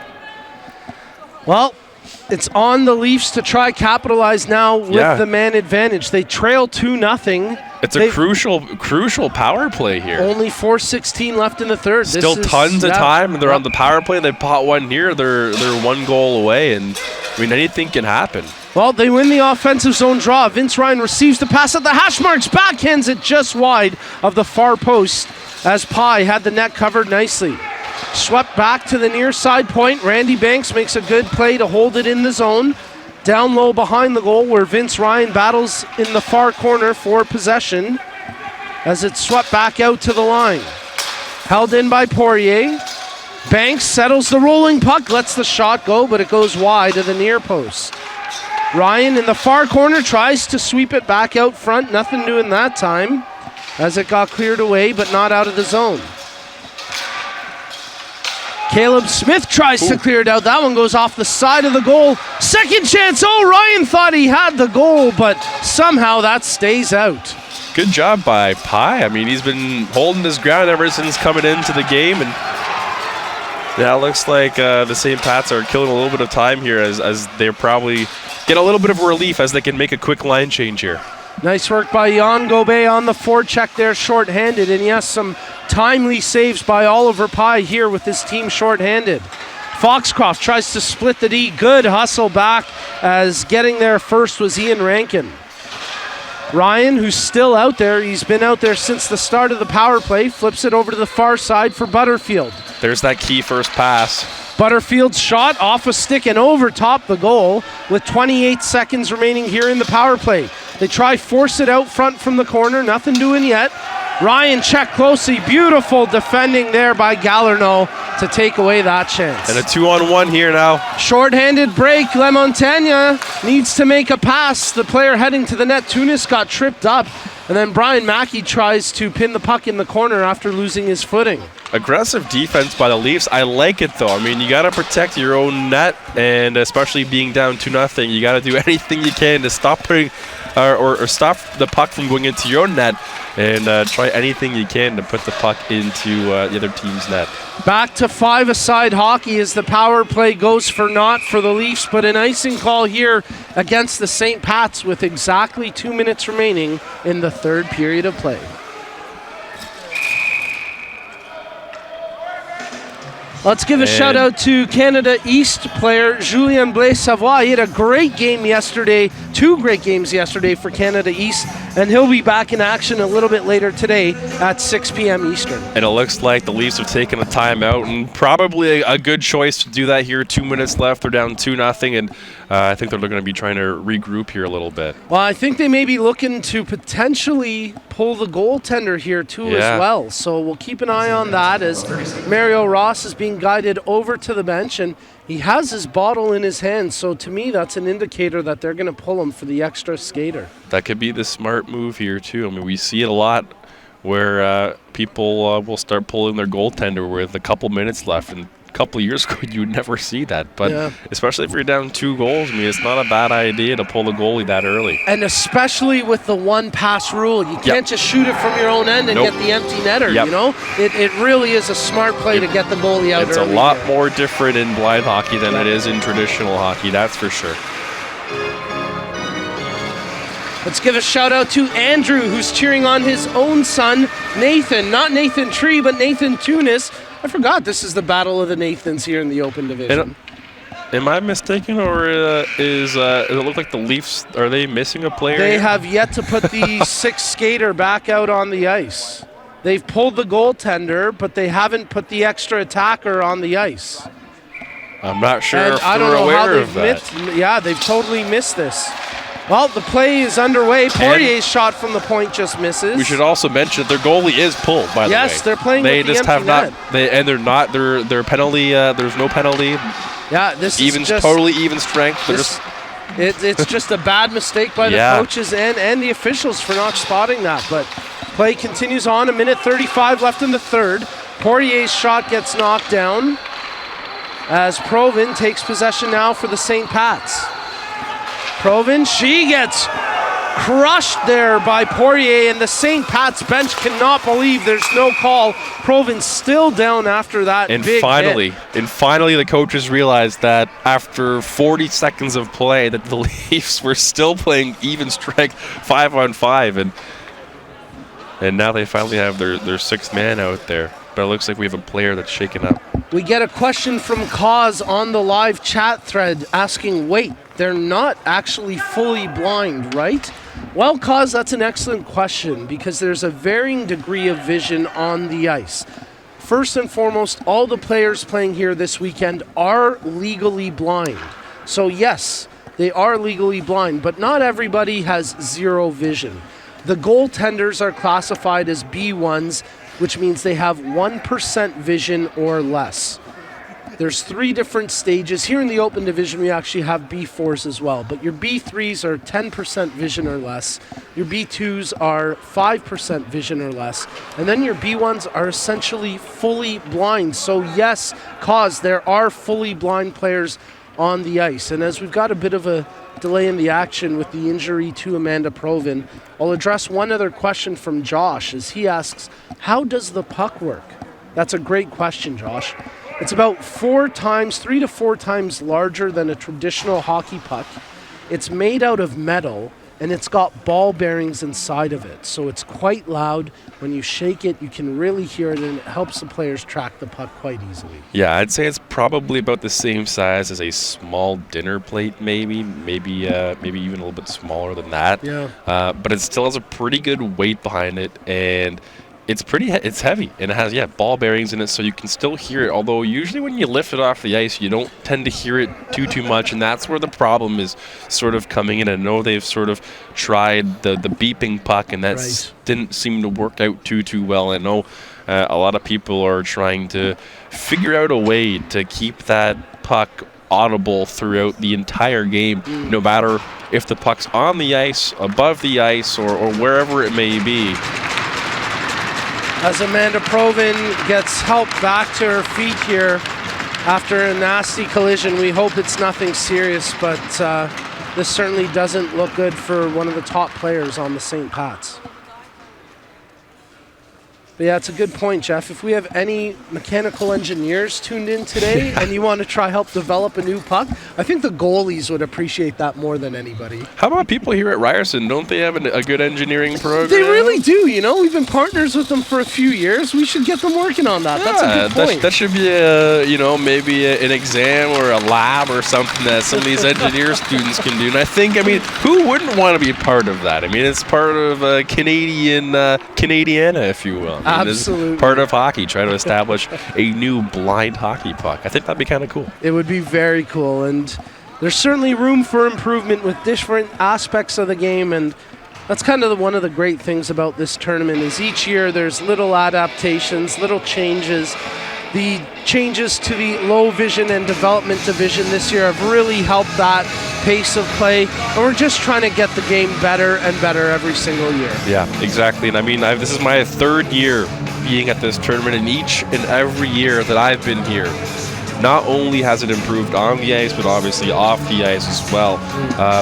Well, It's on the Leafs to try capitalize now with the man advantage. They trail 2-0. It's a crucial power play here. Only 4:16 left in the third. Still tons of time. They're on the power play. They pot one here. They're 1 goal away, and I mean anything can happen. Well, they win the offensive zone draw. Vince Ryan receives the pass at the hash marks, backhands it just wide of the far post as Pye had the net covered nicely. Swept back to the near side point. Randy Banks makes a good play to hold it in the zone. Down low behind the goal where Vince Ryan battles in the far corner for possession as it's swept back out to the line. Held in by Poirier. Banks settles the rolling puck, lets the shot go, but it goes wide of the near post. Ryan in the far corner tries to sweep it back out front. Nothing doing that time as it got cleared away, but not out of the zone. Caleb Smith tries to clear it out. That one goes off the side of the goal. Second chance. Oh, Ryan thought he had the goal, but somehow that stays out. Good job by Pye. I mean, he's been holding his ground ever since coming into the game, and yeah, it looks like the St. Pats are killing a little bit of time here as they probably get a little bit of relief as they can make a quick line change here. Nice work by Jan Gobet on the forecheck there, shorthanded. And yes, some timely saves by Oliver Pye here with his team shorthanded. Foxcroft tries to split the D. Good hustle back as getting there first was Ian Rankin. Ryan, who's still out there, he's been out there since the start of the power play, flips it over to the far side for Butterfield. There's that key first pass. Butterfield's shot off a stick and over top the goal with 28 seconds remaining here in the power play. They try force it out front from the corner, nothing doing yet. Ryan checked closely, beautiful defending there by Galarneau to take away that chance. And a 2-on-1 here now. Short-handed break, LeMontagne needs to make a pass. The player heading to the net, Tunis, got tripped up. And then Brian Mackey tries to pin the puck in the corner after losing his footing. Aggressive defense by the Leafs. I like it, though. I mean, you got to protect your own net, and especially being down 2-0, you got to do anything you can to stop putting or stop the puck from going into your net, and try anything you can to put the puck into the other team's net. Back to 5-a-side hockey as the power play goes for naught for the Leafs, but an icing call here against the St. Pats with exactly 2 minutes remaining in the third period of play. Let's give a shout out to Canada East player Julien Blais-Savoie. He had a great game yesterday, 2 great games yesterday for Canada East, and he'll be back in action a little bit later today at 6 p.m. Eastern. And it looks like the Leafs have taken a timeout, and probably a good choice to do that here. 2 minutes left, they're down 2-0, and I think they're going to be trying to regroup here a little bit. Well, I think they may be looking to potentially pull the goaltender here too as well. So we'll keep an eye on that as Mario Ross is being guided over to the bench, and he has his bottle in his hand. So to me, that's an indicator that they're going to pull him for the extra skater. That could be the smart move here too. I mean, we see it a lot where people will start pulling their goaltender with a couple minutes left, and a couple of years ago you would never see that, but especially if you're down 2 goals, I mean, it's not a bad idea to pull the goalie that early. And especially with the 1-pass rule, you can't just shoot it from your own end and get the empty netter. You know, it really is a smart play to get the goalie out. It's early a lot more different in blind hockey than it is in traditional hockey, that's for sure. Let's give a shout out to Andrew, who's cheering on his own son Nathan, not Nathan Tree, but Nathan Tunis. I forgot this is the Battle of the Nathans here in the Open Division. Am I mistaken, or does it look like the Leafs, are they missing a player? They have yet to put the 6th skater back out on the ice. They've pulled the goaltender, but they haven't put the extra attacker on the ice. I'm not sure if I don't they're know aware how of they've that. Yeah, they've totally missed this. Well, the play is underway. Poirier's shot from the point just misses. We should also mention their goalie is pulled, by the way. Yes, they're playing with the empty net. Their penalty, there's no penalty. Yeah, this is just totally even strength. It's just a bad mistake by the coaches and the officials for not spotting that. But play continues on. 1:35 left in the third. Poirier's shot gets knocked down as Provin takes possession now for the St. Pats. Provin, she gets crushed there by Poirier, and the St. Pat's bench cannot believe there's no call. Proven still down after that And big finally, hit. the coaches realized that after 40 seconds of play that the Leafs were still playing even strength 5-on-5, and now they finally have their sixth man out there. But it looks like we have a player that's shaken up. We get a question from Cause on the live chat thread asking, wait, they're not actually fully blind, right? Well, Cause, that's an excellent question because there's a varying degree of vision on the ice. First and foremost, all the players playing here this weekend are legally blind. So yes, they are legally blind, but not everybody has zero vision. The goaltenders are classified as B1s, which means they have 1% vision or less. There's 3 different stages. Here in the open division, we actually have B4s as well, but your B3s are 10% vision or less. Your B2s are 5% vision or less. And then your B1s are essentially fully blind. So yes, Cause, there are fully blind players on the ice. And as we've got a bit of a delay in the action with the injury to Amanda Provin, I'll address one other question from Josh as he asks, how does the puck work? That's a great question, Josh. It's about 3 to 4 times larger than a traditional hockey puck. It's made out of metal, and it's got ball bearings inside of it. So it's quite loud. When you shake it, you can really hear it, and it helps the players track the puck quite easily. Yeah, I'd say it's probably about the same size as a small dinner plate, maybe even a little bit smaller than that. Yeah. But it still has a pretty good weight behind it, and it's heavy, and it has ball bearings in it, so you can still hear it. Although usually when you lift it off the ice, you don't tend to hear it too much, and that's where the problem is sort of coming in. I know they've sort of tried the beeping puck, and that didn't seem to work out too well. I know a lot of people are trying to figure out a way to keep that puck audible throughout the entire game, no matter if the puck's on the ice, above the ice, or wherever it may be. As Amanda Provin gets help back to her feet here after a nasty collision. We hope it's nothing serious, but this certainly doesn't look good for one of the top players on the St. Pat's. But yeah, it's a good point, Jeff. If we have any mechanical engineers tuned in today and you want to try help develop a new puck, I think the goalies would appreciate that more than anybody. How about people here at Ryerson? Don't they have a good engineering program? They really do, you know. We've been partners with them for a few years. We should get them working on that. That's a good point. That should be maybe an exam or a lab or something that some of these engineer students can do. And I think, who wouldn't want to be part of that? It's part of Canadiana, if you will. Absolutely. Part of hockey, try to establish a new blind hockey puck. I think that'd be kind of cool. It would be very cool, and there's certainly room for improvement with different aspects of the game, and that's kind of one of the great things about this tournament is each year there's little adaptations, little changes. The changes to the low vision and development division this year have really helped that pace of play, and we're just trying to get the game better and better every single year. Yeah, exactly. And this is my 3rd year being at this tournament, and each and every year that I've been here, not only has it improved on the ice, but obviously off the ice as well.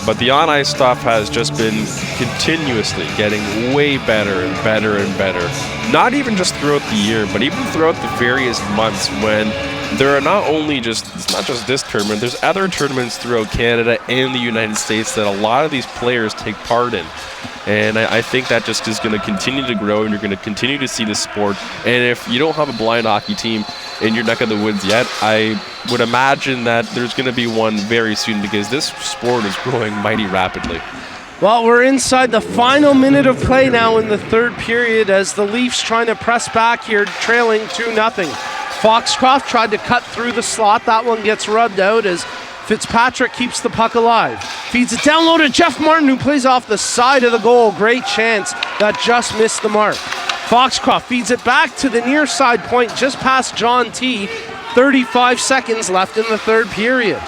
But the on-ice stuff has just been continuously getting way better and better and better. Not even just throughout the year, but even throughout the various months when there are it's not just this tournament, there's other tournaments throughout Canada and the United States that a lot of these players take part in. And I think that just is going to continue to grow, and you're going to continue to see the sport. And if you don't have a blind hockey team in your neck of the woods yet, I would imagine that there's going to be one very soon, because this sport is growing mighty rapidly. Well, we're inside the final minute of play now in the 3rd period as the Leafs trying to press back here, trailing 2-0. Foxcroft tried to cut through the slot. That one gets rubbed out as Fitzpatrick keeps the puck alive. Feeds it down low to Jeff Martin, who plays off the side of the goal. Great chance that just missed the mark. Foxcroft feeds it back to the near side point, just past John T. 35 seconds left in the 3rd period.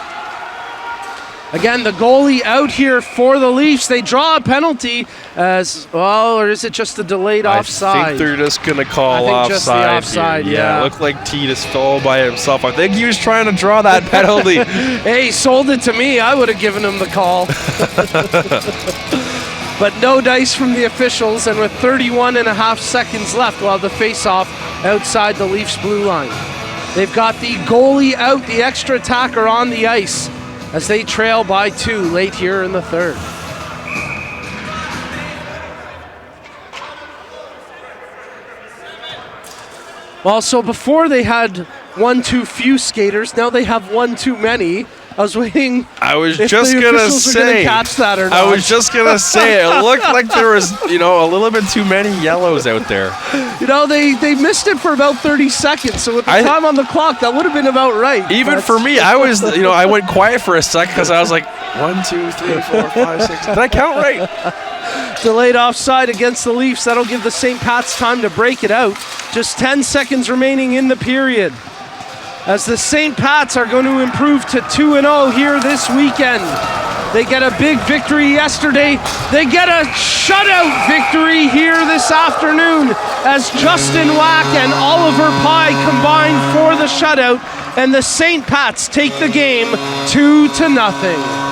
Again, the goalie out here for the Leafs. They draw a penalty as well, or is it just a delayed offside? I think they're just going to call offside. Just the offside, yeah. It looked like T just stole by himself. I think he was trying to draw that penalty. Hey, he sold it to me. I would have given him the call. but no dice from the officials, and with 31.5 seconds left, we'll have the face-off outside the Leafs blue line. They've got the goalie out, the extra attacker on the ice as they trail by 2 late here in the third. Well, so before they had one too few skaters, now they have one too many. I was waiting. I was if just the gonna officials are gonna say. catch that or not. I was just gonna say it looked like there was, a little bit too many yellows out there. They missed it for about 30 seconds. So with the time on the clock, that would have been about right. Even for me, I was, I went quiet for a second because I was like, 1, 2, 3, 4, 5, 6. Did I count right? Delayed offside against the Leafs. That'll give the St. Pat's time to break it out. Just 10 seconds remaining in the period, as the St. Pats are going to improve to 2-0 here this weekend. They get a big victory yesterday. They get a shutout victory here this afternoon as Justin Wack and Oliver Pye combine for the shutout, and the St. Pats take the game 2-0.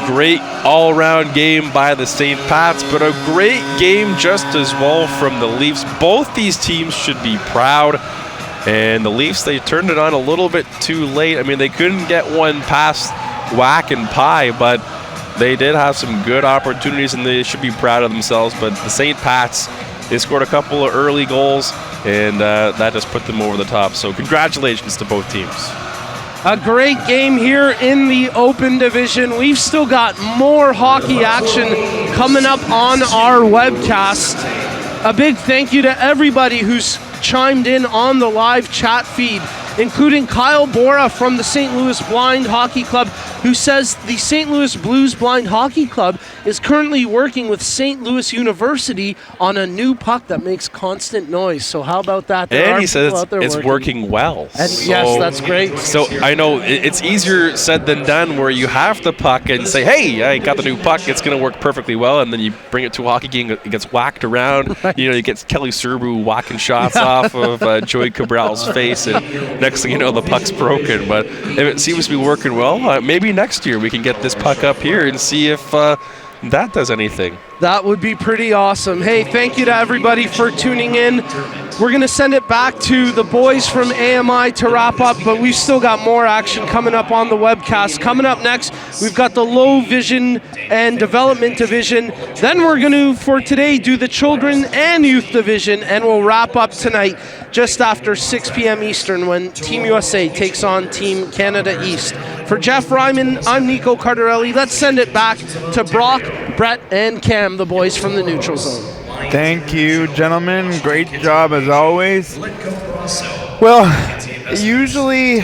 Great all-around game by the St. Pats, but a great game just as well from the Leafs. Both these teams should be proud. And the Leafs, they turned it on a little bit too late. I mean, they couldn't get one past Wack and Pye, but they did have some good opportunities, and they should be proud of themselves. But the St. Pats, they scored a couple of early goals, and that just put them over the top. So congratulations to both teams. A great game here in the Open Division. We've still got more hockey action coming up on our webcast. A big thank you to everybody who's chimed in on the live chat feed, including Kyle Bora from the St. Louis Blind Hockey Club, who says the St. Louis Blues Blind Hockey Club is currently working with St. Louis University on a new puck that makes constant noise. So how about that? And he says it's working well. And yes, that's great. So I know it's easier said than done, where you have the puck and say, hey, I got the new puck, it's going to work perfectly well, and then you bring it to a hockey game, it gets whacked around. Right. You get Kelly Serbu whacking shots off of Joey Cabral's face, and next thing you know, the puck's broken. But if it seems to be working well, maybe next year we can get this puck up here and see if that does anything. That would be pretty awesome. Hey, thank you to everybody for tuning in. We're going to send it back to the boys from AMI to wrap up, but we've still got more action coming up on the webcast. Coming up next, we've got the Low Vision and Development Division. Then we're going to, for today, do the Children and Youth Division, and we'll wrap up tonight just after 6 p.m. Eastern when Team USA takes on Team Canada East. For Jeff Ryman, I'm Nico Cardarelli. Let's send it back to Brock, Brett, and Cam, the boys from the Neutral Zone. Thank you, gentlemen. Great job as always. Well, usually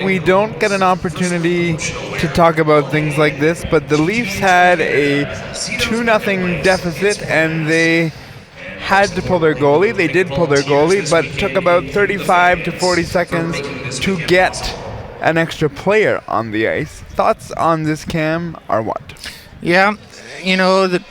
we don't get an opportunity to talk about things like this, but the Leafs had a 2-0 deficit, and they had to pull their goalie. They did pull their goalie, but it took about 35 to 40 seconds to get an extra player on the ice. Thoughts on this, Cam, are what? Yeah, the